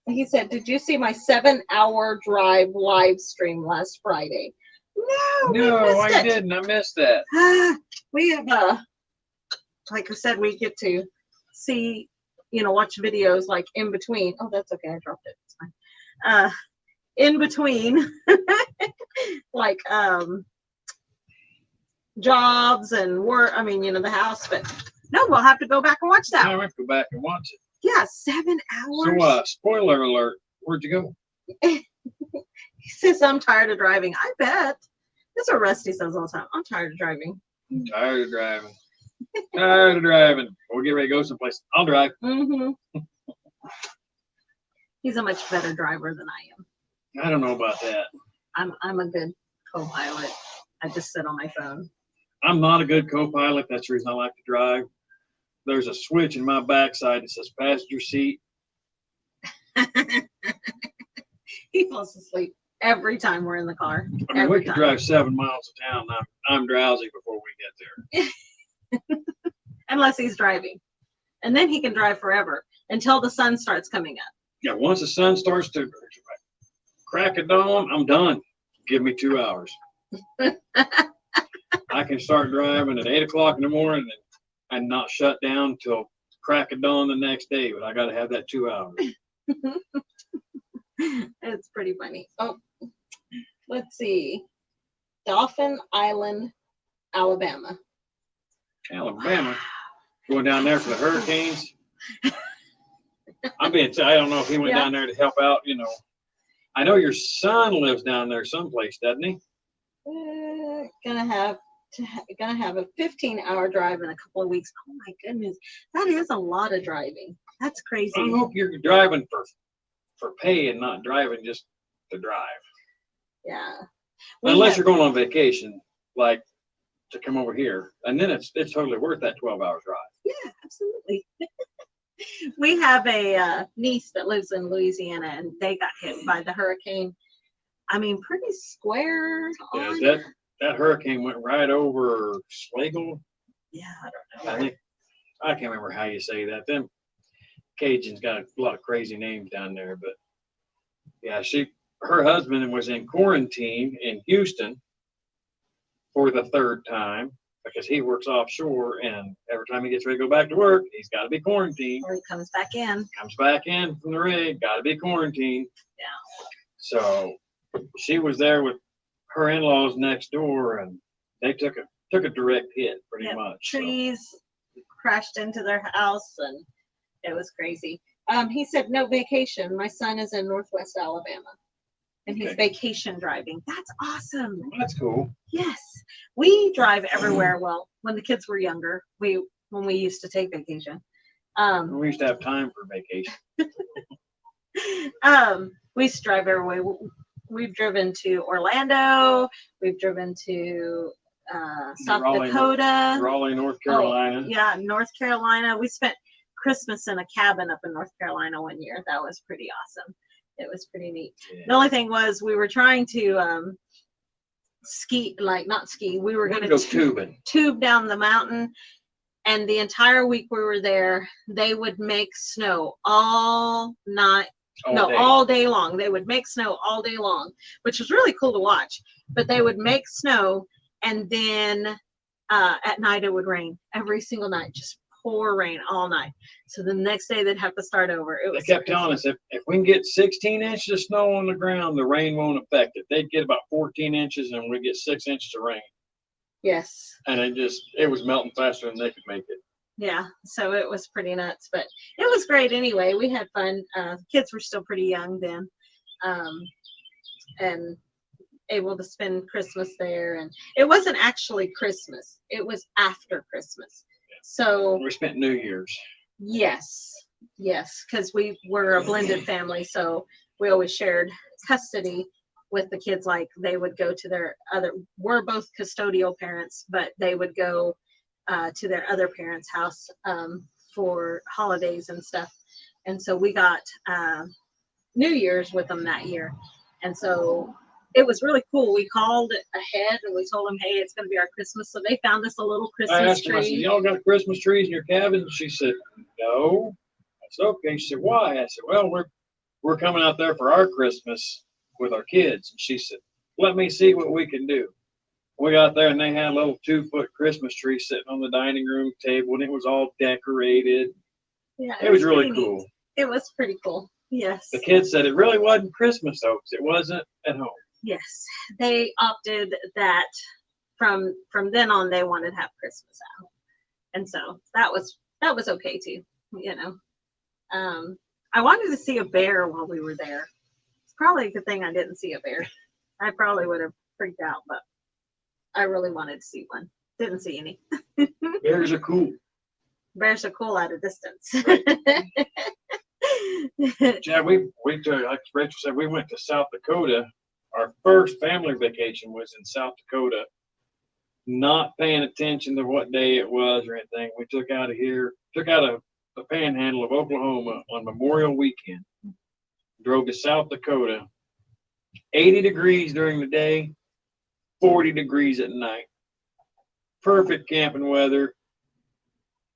He said, "Did you see my 7-hour drive live stream last Friday?" No, I didn't. I missed that. We have like I said, we get to see, watch videos like in between. Oh, that's okay. I dropped it. It's fine. In between, like jobs and work. I mean, the house. But no, we'll have to go back and watch that. I have to go back and watch it. Yeah, 7 hours. So, spoiler alert. Where'd you go? He says, "I'm tired of driving." I bet. That's what Rusty says all the time. I'm tired of driving. I'm tired of driving. Tired of driving. We'll get ready to go someplace. I'll drive. Mm-hmm. He's a much better driver than I am. I don't know about that. I'm a good co-pilot. I just sit on my phone. I'm not a good co-pilot. That's the reason I like to drive. There's a switch in my backside that says passenger seat. He falls asleep every time we're in the car. I mean, we could drive 7 miles to town. I'm drowsy before we get there. Unless he's driving. And then he can drive forever until the sun starts coming up. Yeah, once the sun starts to crack of dawn, I'm done. Give me 2 hours. I can start driving at 8 o'clock in the morning and not shut down till crack of dawn the next day, but I got to have that 2 hours. It's pretty funny. Oh, let's see. Dauphin Island, Alabama. Alabama? Going down there for the hurricanes? I don't know if he went down there to help out, I know your son lives down there someplace, doesn't he? Gonna have a 15-hour drive in a couple of weeks. Oh my goodness, that is a lot of driving. That's crazy. I hope you're driving for pay and not driving just to drive. Yeah. Unless you're going on vacation, like to come over here, and then it's totally worth that 12 hour drive. Yeah, absolutely. We have a niece that lives in Louisiana, and they got hit by the hurricane. I mean, pretty square. Yeah, that hurricane went right over Schlegel. Yeah, I don't know. I can't remember how you say that. Them Cajuns got a lot of crazy names down there, but yeah, her husband was in quarantine in Houston for the 3rd time because he works offshore, and every time he gets ready to go back to work, he's got to be quarantined. Or he comes back in. Comes back in from the rig, got to be quarantined. Yeah. So she was there with her in-laws next door, and they took a direct hit pretty much. Trees crashed into their house, and it was crazy. He said no vacation. My son is in Northwest Alabama, and he's vacation driving. That's awesome. Well, that's cool. Yes, we drive everywhere. Well, when the kids were younger, when we used to take vacation. We used to have time for vacation. We used to drive everywhere. We've driven to Orlando. We've driven to South Dakota. Raleigh, North Carolina. Oh, yeah, North Carolina. We spent Christmas in a cabin up in North Carolina one year. That was pretty awesome. It was pretty neat. Yeah. The only thing was we were trying to ski, not ski. We were going to go tube down the mountain. And the entire week we were there, they would make snow all day long. They would make snow all day long, which was really cool to watch. But they would make snow, and then at night it would rain every single night, just pour rain all night. So the next day they'd have to start over. They kept telling us if we can get 16 inches of snow on the ground, the rain won't affect it. They'd get about 14 inches, and we'd get 6 inches of rain. Yes. And it was melting faster than they could make it. Yeah, so it was pretty nuts, but it was great anyway. We had fun. Kids were still pretty young then, and able to spend Christmas there. And it wasn't actually Christmas; it was after Christmas. So We spent New Year's. yes, yes, because we were a blended family, so we always shared custody with the kids. Like they would go to their other. We're both custodial parents, but they would go to their other parents' house for holidays and stuff. And so we got New Year's with them that year. And so it was really cool. We called ahead and we told them, hey, it's going to be our Christmas. So they found us a little I Christmas asked them, I said, tree. y'all got Christmas trees in your cabin? She said, no. I said, okay. She said, why? I said, well, we're coming out there for our Christmas with our kids. And she said, let me see what we can do. We got there and they had a little 2-foot Christmas tree sitting on the dining room table and it was all decorated. Yeah, It was really pretty neat. cool. It was pretty cool. Yes. The kids said it really wasn't Christmas though, 'cause it wasn't at home. Yes. They opted that from then on they wanted to have Christmas out. And so that was okay too, you know. I wanted to see a bear while we were there. It's probably a good thing I didn't see a bear. I probably would have freaked out, but I really wanted to see one. Didn't see any. Bears are cool. Bears are cool at a distance. Yeah, we took, like Rachel said, we went to South Dakota. Our first family vacation was in South Dakota. Not paying attention to what day it was or anything. We took out of the panhandle of Oklahoma on Memorial Weekend. Drove to South Dakota. 80 degrees during the day, 40 degrees at night. Perfect camping weather.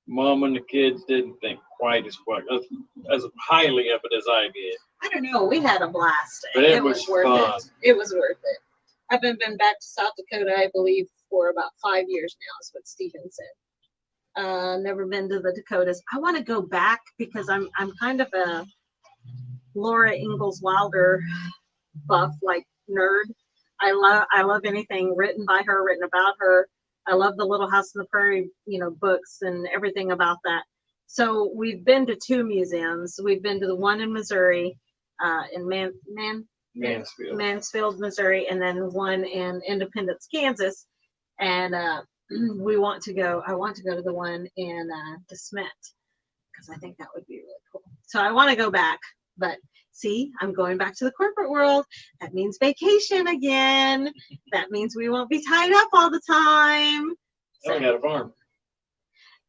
Mom and the kids didn't think quite as highly of it as I did. I don't know. We had a blast. But it was worth fun. It was worth it. I've been back to South Dakota, I believe, for about 5 years now, is what Stephen said. Never been to the Dakotas. I want to go back because I'm kind of a Laura Ingalls Wilder buff, like nerd. I love anything written by her, written about her. I love the Little House on the Prairie, books and everything about that. So we've been to 2 museums. We've been to the one in Missouri, in Mansfield, Missouri, and then one in Independence, Kansas. And I want to go to the one in DeSmet because I think that would be really cool. So I want to go back, but see, I'm going back to the corporate world. That means vacation again. That means we won't be tied up all the time. So, we got a farm.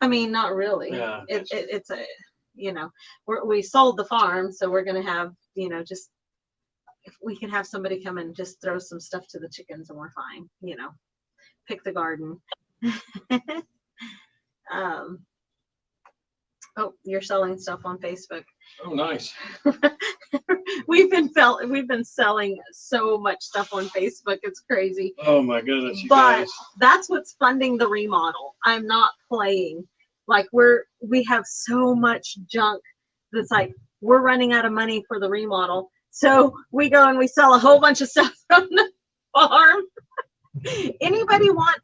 I mean, not really. Yeah, it's a, we sold the farm, so we're going to have, just, if we can have somebody come and just throw some stuff to the chickens and we're fine, pick the garden. Oh, you're selling stuff on Facebook. Oh, nice. We've been selling so much stuff on Facebook. It's crazy. Oh my goodness, you But guys. that's what's funding the remodel. I'm not playing. Like we have so much junk that's like we're running out of money for the remodel. So we go and we sell a whole bunch of stuff from the farm. Anybody want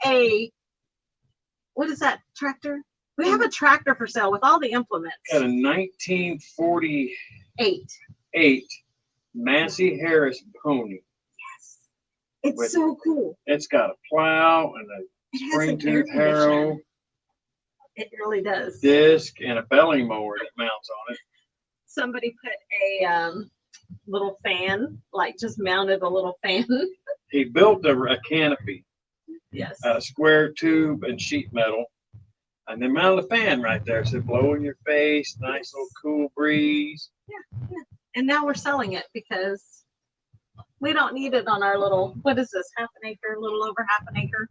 what is that tractor? We have a tractor for sale with all the implements. Got a 1948 Massey Harris pony. Yes. It's so cool. It's got a plow and a spring tooth harrow. It really does. Disc and a belly mower that mounts on it. Somebody put a little fan, like just mounted a little fan. He built a canopy. Yes. Out of square tube and sheet metal. And then mounted a fan right there. So blow in your face, nice little cool breeze. Yeah. And now we're selling it because we don't need it on our little, what is this, half an acre, a little over half an acre?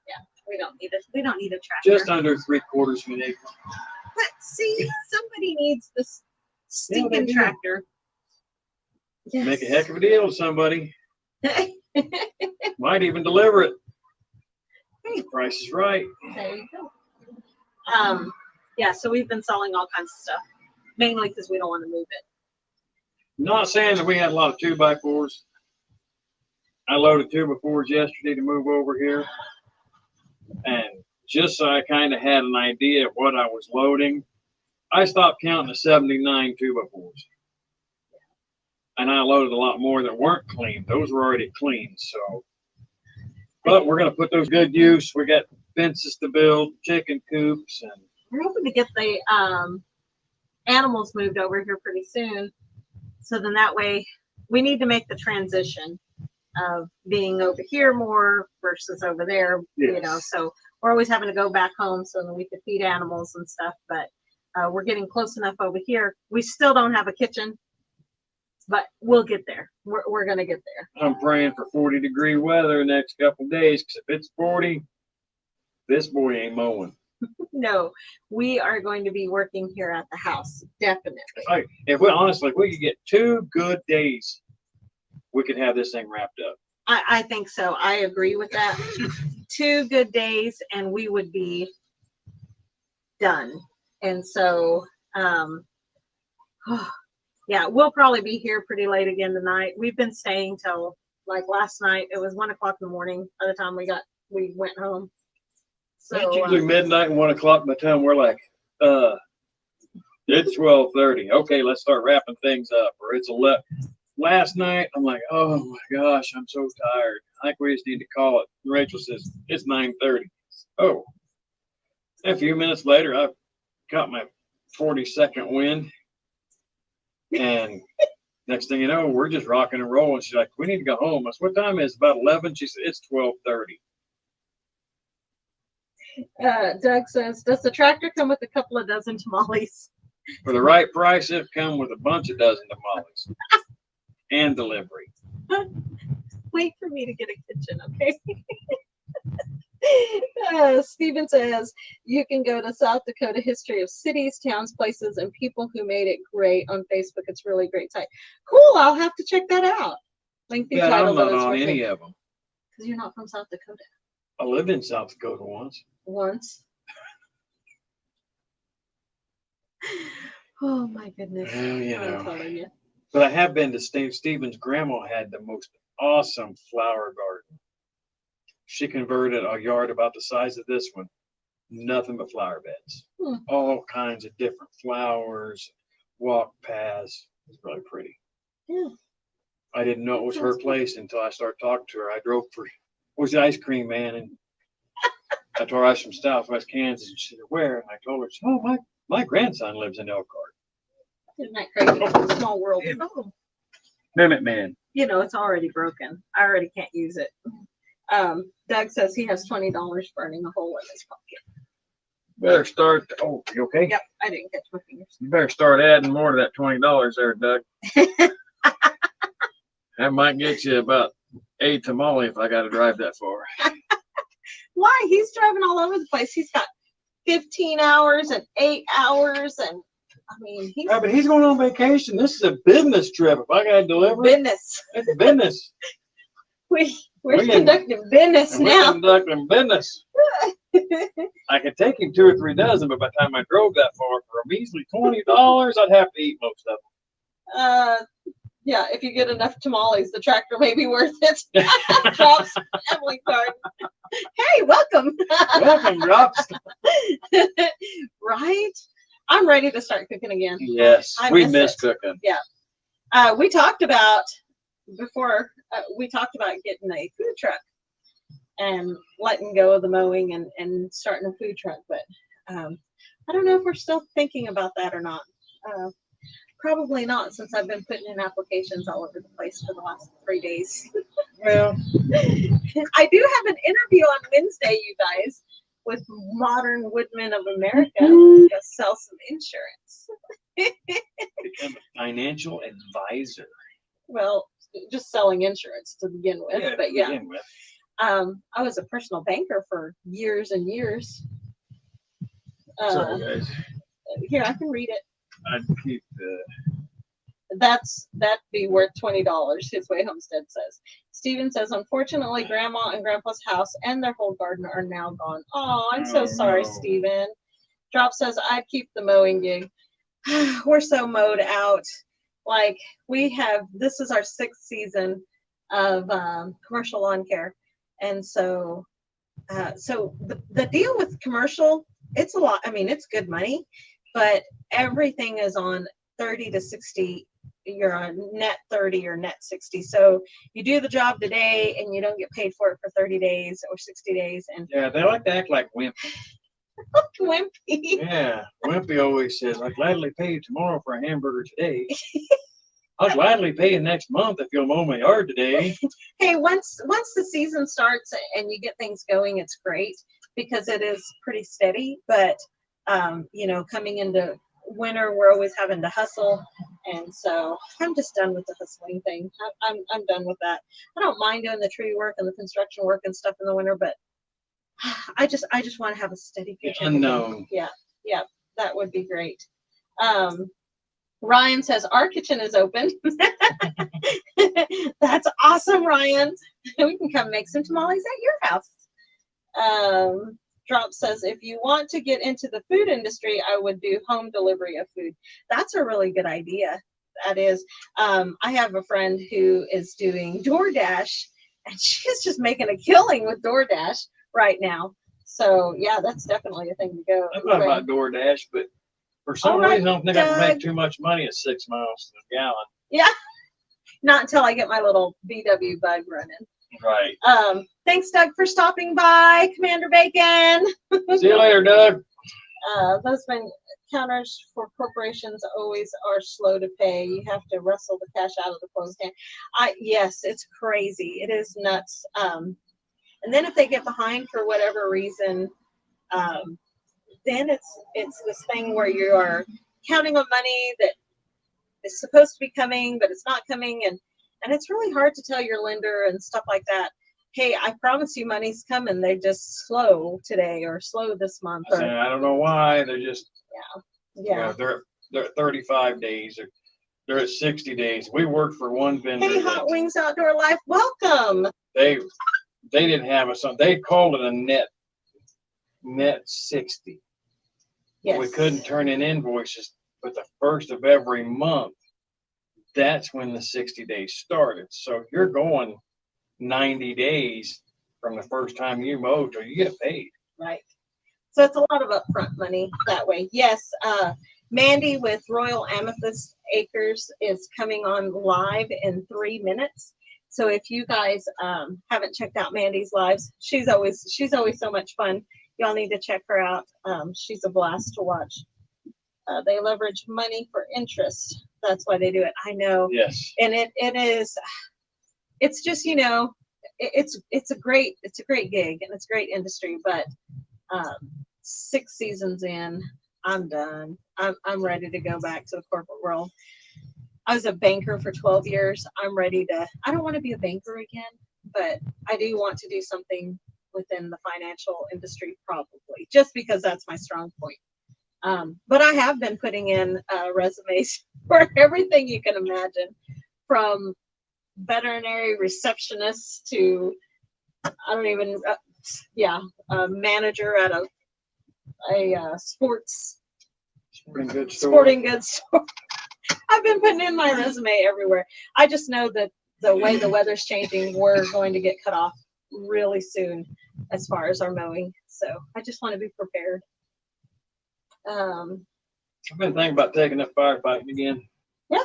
Yeah, we don't need it. We don't need a tractor. Just under 3/4 of an acre. But see, somebody needs this stinking tractor. Yes. Make a heck of a deal to somebody. Might even deliver it. The price is right. There you go. Yeah, so we've been selling all kinds of stuff, mainly because we don't want to move it. Not saying that we had a lot of 2x4s. I loaded 2x4s yesterday to move over here, and just so I kind of had an idea of what I was loading. I stopped counting the 79 2x4s. And I loaded a lot more that weren't clean. Those were already clean, so. But we're going to put those good use. We got fences to build, chicken coops, and we're hoping to get the animals moved over here pretty soon. So then that way we need to make the transition of being over here more versus over there, yes. You know, so we're always having to go back home so that we could feed animals and stuff, but we're getting close enough over here. We still don't have a kitchen, but we'll get there. We're going to get there. I'm praying for 40-degree weather the next couple of days, because if it's 40, this boy ain't mowing. No, we are going to be working here at the house, definitely. If we could get 2 good days, we could have this thing wrapped up. I think so. I agree with that. 2 good days and we would be done. And so, yeah, we'll probably be here pretty late again tonight. We've been staying till like last night. It was 1 o'clock in the morning by the time we went home. So it's usually midnight and 1 o'clock by the time we're like, it's 12:30. Okay, let's start wrapping things up. Or it's 11. Last night, I'm like, oh my gosh, I'm so tired. I think we just need to call it. Rachel says, it's 9:30. Oh. A few minutes later, I got my 40-second wind. And next thing you know, we're just rocking and rolling. She's like, we need to go home. I said, what time is it? About 11? She said, it's 12:30. Doug says, does the tractor come with a couple of dozen tamales? For the right price, it'll come with a bunch of dozen tamales. And delivery. Wait for me to get a kitchen, okay? Stephen says, you can go to South Dakota History of Cities, Towns, Places, and People Who Made It Great on Facebook. It's a really great site. Cool, I'll have to check that out. Lengthy title. I'm not on any of them. Because you're not from South Dakota. I lived in South Dakota once. Oh my goodness. Well, I'm telling you. But I have been to Stephen's grandma had the most awesome flower garden. She converted a yard about the size of this one, nothing but flower beds. All kinds of different flowers, walk paths. It's really pretty. Yeah. I didn't know it was her place until I started talking to her. I drove for was the ice cream man, and I told her I was from Southwest Kansas, and she said, where? And I told her, she said, oh, my grandson lives in Elkhart. Isn't that crazy? Small world. Oh. Mimic man. You know, it's already broken. I already can't use it. Doug says he has $20 burning a hole in his pocket. Better start. Oh, you okay? Yep, I didn't catch my fingers. You better start adding more to that $20 there, Doug. That might get you about 8 tamale if I got to drive that far. Why? He's driving all over the place. He's got 15 hours and 8 hours, and I mean, but he's going on vacation. This is a business trip. If I got to deliver business. It's business. We're conducting business now. We're conducting business. I could take him 2 or 3 dozen, but by the time I drove that far for a measly $20, I'd have to eat most of them. Yeah, if you get enough tamales, the tractor may be worth it. Drops family card. Hey, welcome. Welcome, Drops. Right? I'm ready to start cooking again. Yes, we miss cooking. Yeah. We talked about before. We talked about getting a food truck and letting go of the mowing and starting a food truck, but I don't know if we're still thinking about that or not. Probably not, since I've been putting in applications all over the place for the last 3 days. Well, I do have an interview on Wednesday, you guys, with Modern Woodmen of America to sell some insurance. Become a financial advisor. Well, just selling insurance to begin with, but yeah. Begin with. I was a personal banker for years and years. Sorry, guys. Here, I can read it. I'd keep that'd be worth $20, his way Homestead says. Steven says, unfortunately, Grandma and Grandpa's house and their whole garden are now gone. Oh, I'm so sorry, no. Steven. Drop says, I'd keep the mowing gig. We're so mowed out. Like, this is our 6th season of commercial lawn care. And so So the deal with commercial, it's a lot. I mean, it's good money, but everything is on 30 to 60. You're on net 30 or net 60. So you do the job today and you don't get paid for it for 30 days or 60 days. And Yeah, they like to act like wimpy. wimpy. Yeah, Wimpy always says, "I'd gladly pay you tomorrow for a hamburger today. I'll gladly pay you next month if you'll mow my yard today." Hey, once the season starts and you get things going, it's great because it is pretty steady. But you know, coming into winter, we're always having to hustle, and so I'm just done with the hustling thing. I'm done with that. I don't mind doing the tree work and the construction work and stuff in the winter, but I just want to have a steady paycheck. Unknown. Yeah, that would be great. Ryan says our kitchen is open. That's awesome, Ryan. We can come make some tamales at your house. Drop says, if you want to get into the food industry, I would do home delivery of food. That's a really good idea. That is. I have a friend who is doing DoorDash, and she's just making a killing with DoorDash right now. So yeah, that's definitely a thing to go. I thought about DoorDash, but for some reason, I don't think I can make too much money at 6 miles to the gallon. Yeah, not until I get my little VW bug running. Right. Thanks, Doug, for stopping by, Commander Bacon. See you later, Doug. Those counters for corporations always are slow to pay. You have to wrestle the cash out of the closed hand. Yes, it's crazy. It is nuts. And then if they get behind for whatever reason, then it's this thing where you are counting on money that is supposed to be coming, but it's not coming, and it's really hard to tell your lender and stuff like that, hey, I promise you money's coming. They're just slow today or slow this month. Or, I don't know why. They're just yeah. They're at 35 days. They're at 60 days. We worked for one vendor. Hey, Hot Wings Outdoor Life, welcome. They didn't have us on. They called it a net 60. Yes. We couldn't turn in invoices, but the first of every month, that's when the 60 days started. So you're going 90 days from the first time you mow till you get paid. Right. So it's a lot of upfront money that way. Yes. Mandy with Royal Amethyst Acres is coming on live in 3 minutes. So if you guys haven't checked out Mandy's lives, she's always so much fun. Y'all need to check her out. She's a blast to watch. They leverage money for interest. That's why they do it. I know. Yes. And it's just, you know, it's a great gig and it's a great industry, but 6 seasons in, I'm done. I'm ready to go back to the corporate world. I was a banker for 12 years. I don't want to be a banker again, but I do want to do something within the financial industry, probably, just because that's my strong point. But I have been putting in resumes for everything you can imagine, from veterinary receptionist to, manager at a sporting goods store. I've been putting in my resume everywhere. I just know that the way the weather's changing, we're going to get cut off really soon as far as our mowing. So I just want to be prepared. I've been thinking about taking up firefighting again. Yeah.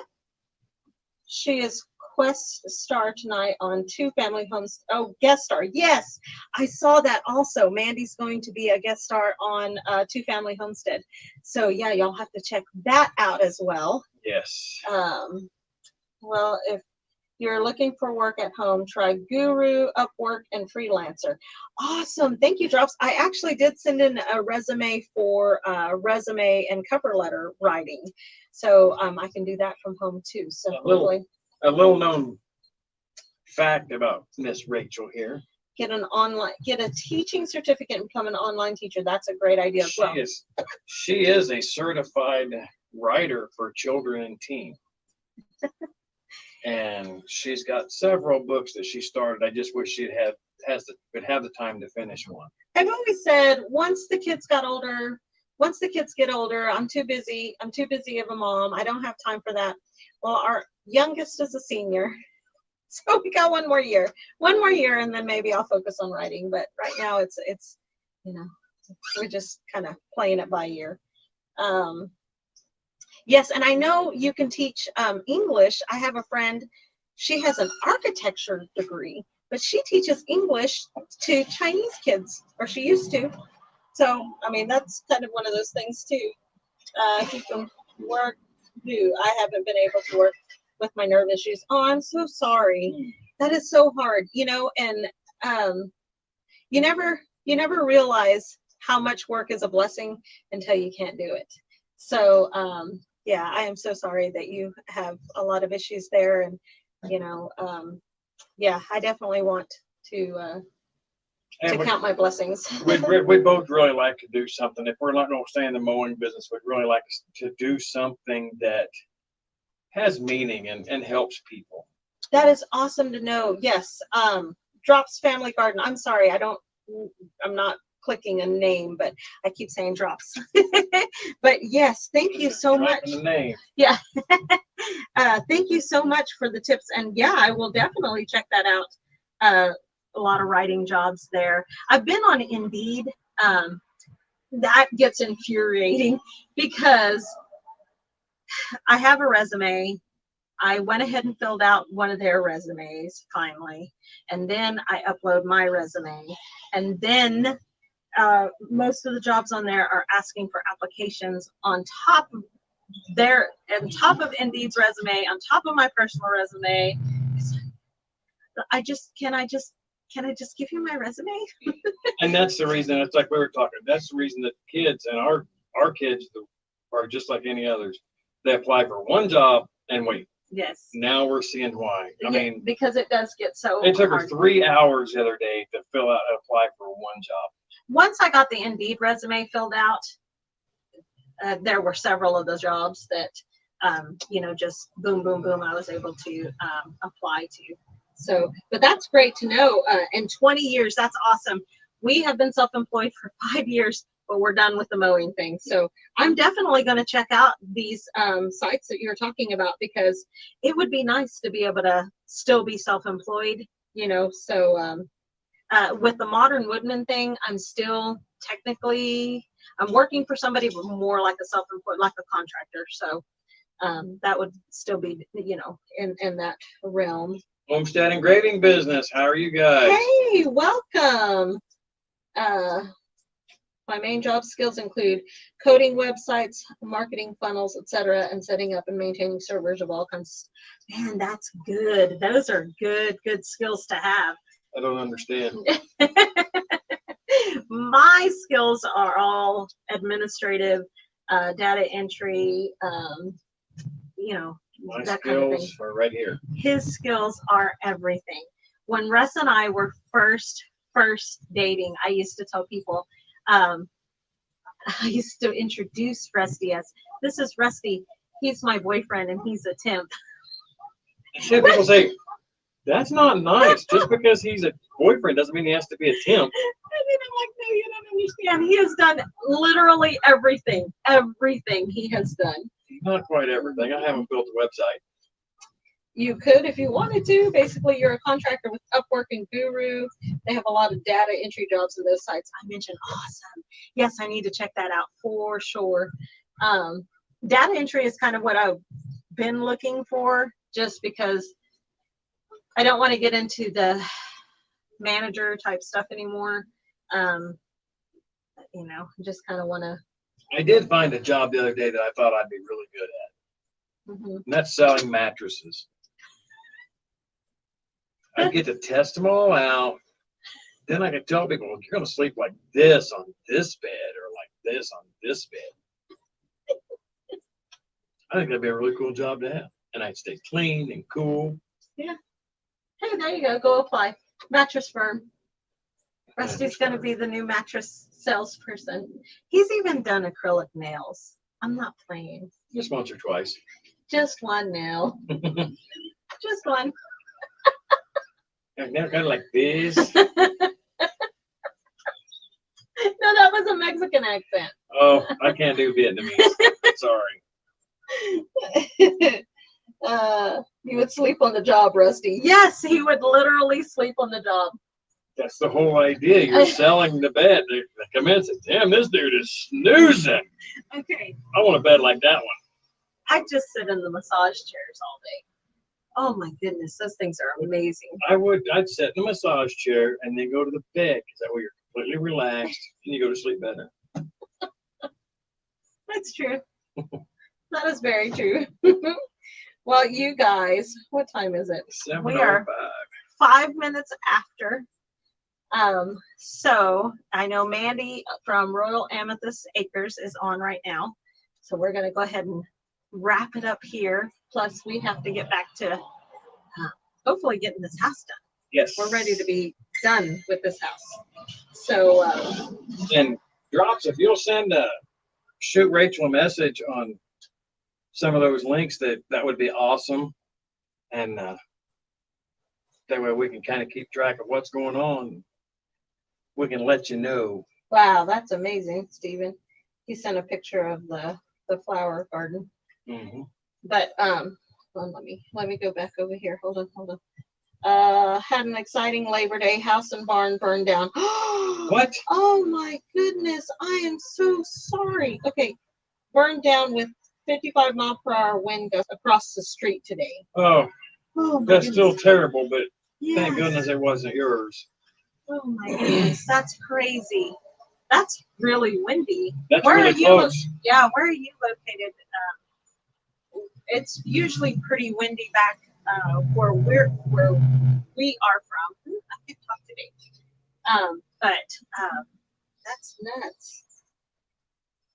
She is Quest star tonight on Two Family Homes. Oh, guest star. Yes, I saw that also. Mandy's going to be a guest star on Two Family Homestead. So yeah, y'all have to check that out as well. Yes. Well, if you're looking for work at home, try Guru, Upwork, and Freelancer. Awesome. Thank you, Drops. I actually did send in a resume for resume and cover letter writing. So I can do that from home too. So a little known fact about Miss Rachel here. Get a teaching certificate and become an online teacher. That's a great idea as well. She is a certified writer for children and teens. And she's got several books that she started. I just wish she'd have the time to finish one. I've always said once the kids get older, I'm too busy. I'm too busy of a mom. I don't have time for that. Well, our youngest is a senior, So we got one more year, and then maybe I'll focus on writing. But right now it's, we're just kind of playing it by ear. Yes, and I know you can teach English. I have a friend, she has an architecture degree, but she teaches English to Chinese kids, or she used to. So, I mean, that's kind of one of those things too. He can work, I haven't been able to work with my nerve issues. Oh, I'm so sorry. That is so hard, and you never realize how much work is a blessing until you can't do it. So, yeah, I am so sorry that you have a lot of issues there. And, yeah, I definitely want to count my blessings. we both really like to do something. If we're not going to stay in the mowing business, we'd really like to do something that has meaning and helps people. That is awesome to know. Yes. Drops Family Garden. I'm sorry. I'm not clicking a name, but I keep saying Drops. But yes, thank you so much. The name. Yeah. Thank you so much for the tips. And yeah, I will definitely check that out. A lot of writing jobs there. I've been on Indeed. That gets infuriating because I have a resume. I went ahead and filled out one of their resumes finally, and then I upload my resume, and then most of the jobs on there are asking for applications on top of Indeed's resume, on top of my personal resume. Can I just give you my resume? And that's the reason, it's like we were talking, that's the reason that kids and our kids are just like any others. They apply for one job and wait. Yes. Now we're seeing why. I mean, because it does get so it took hard. her 3 hours the other day to fill out and apply for one job. Once I got the Indeed resume filled out, there were several of the jobs that, just boom, boom, boom, I was able to apply to. So, but that's great to know. In 20 years, that's awesome. We have been self-employed for 5 years, but we're done with the mowing thing. So I'm definitely going to check out these sites that you're talking about, because it would be nice to be able to still be self-employed, so with the Modern Woodman thing, I'm still technically, I'm working for somebody, but more like a self-employed, like a contractor. So that would still be, in that realm. Homestead engraving business. How are you guys? Hey, welcome. My main job skills include coding websites, marketing funnels, etc., and setting up and maintaining servers of all kinds. Man, that's good. Those are good skills to have. I don't understand. My skills are all administrative, data entry, My that skills kind of thing. are right here. His skills are everything. When Russ and I were first dating, I used to tell people, I used to introduce Rusty as, this is Rusty, he's my boyfriend and he's a temp. See, people say, that's not nice. Just because he's a boyfriend doesn't mean he has to be a temp. And then I'm like, no, you don't understand. He has done literally everything. Everything he has done. Not quite everything. I haven't built a website. You could if you wanted to. Basically, you're a contractor with Upwork and Guru. They have a lot of data entry jobs on those sites. I mentioned, awesome. Yes, I need to check that out for sure. Data entry is kind of what I've been looking for, just because I don't want to get into the manager type stuff anymore. Just kind of want to. I did find a job the other day that I thought I'd be really good at. Mm-hmm. And that's selling mattresses. I get to test them all out. Then I can tell people, you're going to sleep like this on this bed, or like this on this bed. I think that'd be a really cool job to have. And I'd stay clean and cool. Yeah. Hey, there you go. Go apply. Mattress firm. Rusty's going to be the new mattress salesperson. He's even done acrylic nails. I'm not playing. Just once or twice. Just one nail. Just one. Kind of like this. No, that was a Mexican accent. Oh, I can't do Vietnamese. Sorry. You would sleep on the job, Rusty. Yes, he would literally sleep on the job. That's the whole idea. You're selling the bed. They come in and say, damn, this dude is snoozing. Okay. I want a bed like that one. I just sit in the massage chairs all day. Oh my goodness, those things are amazing. I'd sit in the massage chair and then go to the bed because that way you're completely relaxed and you go to sleep better. That's true. That is very true. Well, you guys, what time is it? We are 5 minutes after. So I know Mandy from Royal Amethyst Acres is on right now. So we're going to go ahead and wrap it up here. Plus, we have to get back to hopefully getting this house done. Yes. We're ready to be done with this house. So, and Drops, if you'll shoot Rachel a message on some of those links, that would be awesome. And that way we can kind of keep track of what's going on. We can let you know. Wow, that's amazing, Stephen. He sent a picture of the flower garden. Mm-hmm. But well, let me go back over here. Hold on. Had an exciting Labor Day. House and barn burned down. What? Oh my goodness! I am so sorry. Okay, burned down with 55-mile-per-hour wind gusts across the street today. Oh, that's still terrible, but yes. Thank goodness it wasn't yours. Oh my goodness, that's crazy. That's really windy. That's where really are you? close. Yeah, where are you located? It's usually pretty windy back where we are from. I can talk today. But that's nuts.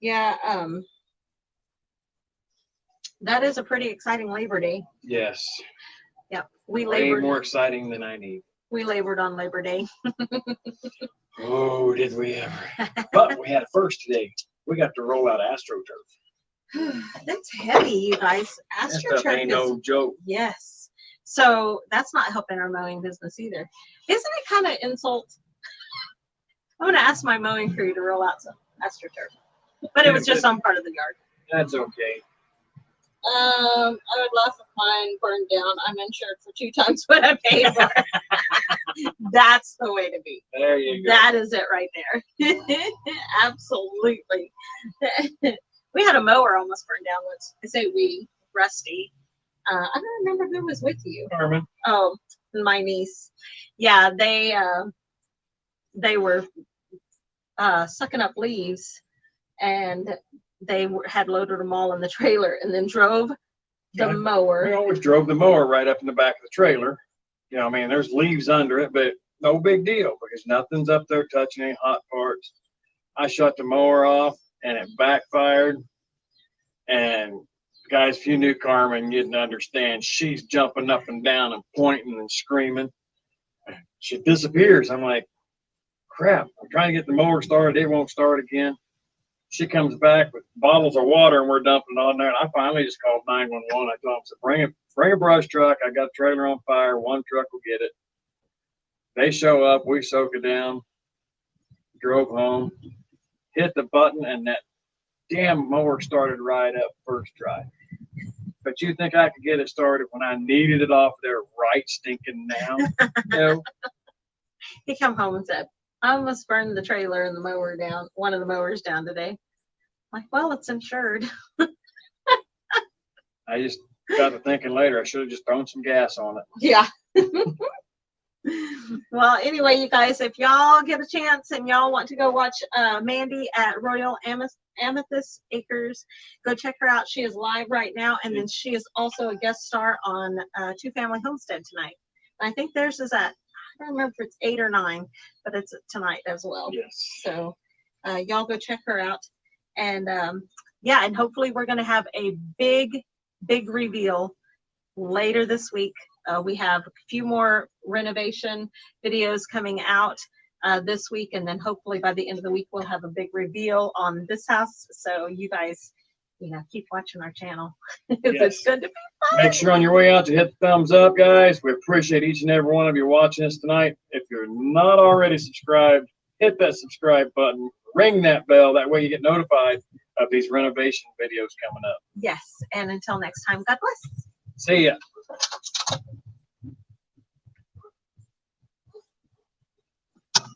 Yeah. That is a pretty exciting Labor Day. Yes. Yep. We Way labored. more exciting than I need. We labored on Labor Day. Oh, did we ever? But we had a first today. We got to roll out AstroTurf. That's heavy, you guys. That ain't no joke. Yes. So that's not helping our mowing business either. Isn't it kind of insult? I'm going to ask my mowing crew to roll out some AstroTurf. But it was just some part of the yard. That's okay. I would laugh if mine burned down. I'm insured for 2 times what I paid for. That's the way to be. There you go. That is it right there. Absolutely. We had a mower almost burned down once. I say we, Rusty. I don't remember who was with you. Carmen. Oh, my niece. Yeah, they were sucking up leaves, and they had loaded them all in the trailer and then drove the mower. We always drove the mower right up in the back of the trailer. You know, I mean, there's leaves under it, but no big deal because nothing's up there touching any hot parts. I shut the mower off and it backfired. And guys, if you knew Carmen, you'd understand. She's jumping up and down and pointing and screaming. She disappears. I'm like, crap, I'm trying to get the mower started. It won't start again. She comes back with bottles of water and we're dumping it on there. And I finally just called 911. I told them, so bring a brush truck. I got a trailer on fire. One truck will get it. They show up. We soak it down. Drove home. Hit the button and that damn mower started right up first try. But you think I could get it started when I needed it off there right stinking now? No. He come home and said, I almost burned the trailer and the mower down, one of the mowers down today. I'm like, well, it's insured. I just got to thinking later, I should have just thrown some gas on it. Yeah. Well, anyway, you guys, if y'all get a chance and y'all want to go watch Mandy at Royal Amethyst Acres, go check her out. She is live right now, and then she is also a guest star on Two Family Homestead tonight. And I think theirs is at, I don't remember if it's 8 or 9, but it's tonight as well. Yes. So y'all go check her out. And yeah, and hopefully we're going to have a big reveal later this week. We have a few more renovation videos coming out this week, and then hopefully by the end of the week we'll have a big reveal on this house. So you guys, keep watching our channel. It's good to be fun. Make sure on your way out to hit the thumbs up, guys. We appreciate each and every one of you watching us tonight. If you're not already subscribed, hit that subscribe button, ring that bell. That way you get notified of these renovation videos coming up. Yes, and until next time, God bless. See ya.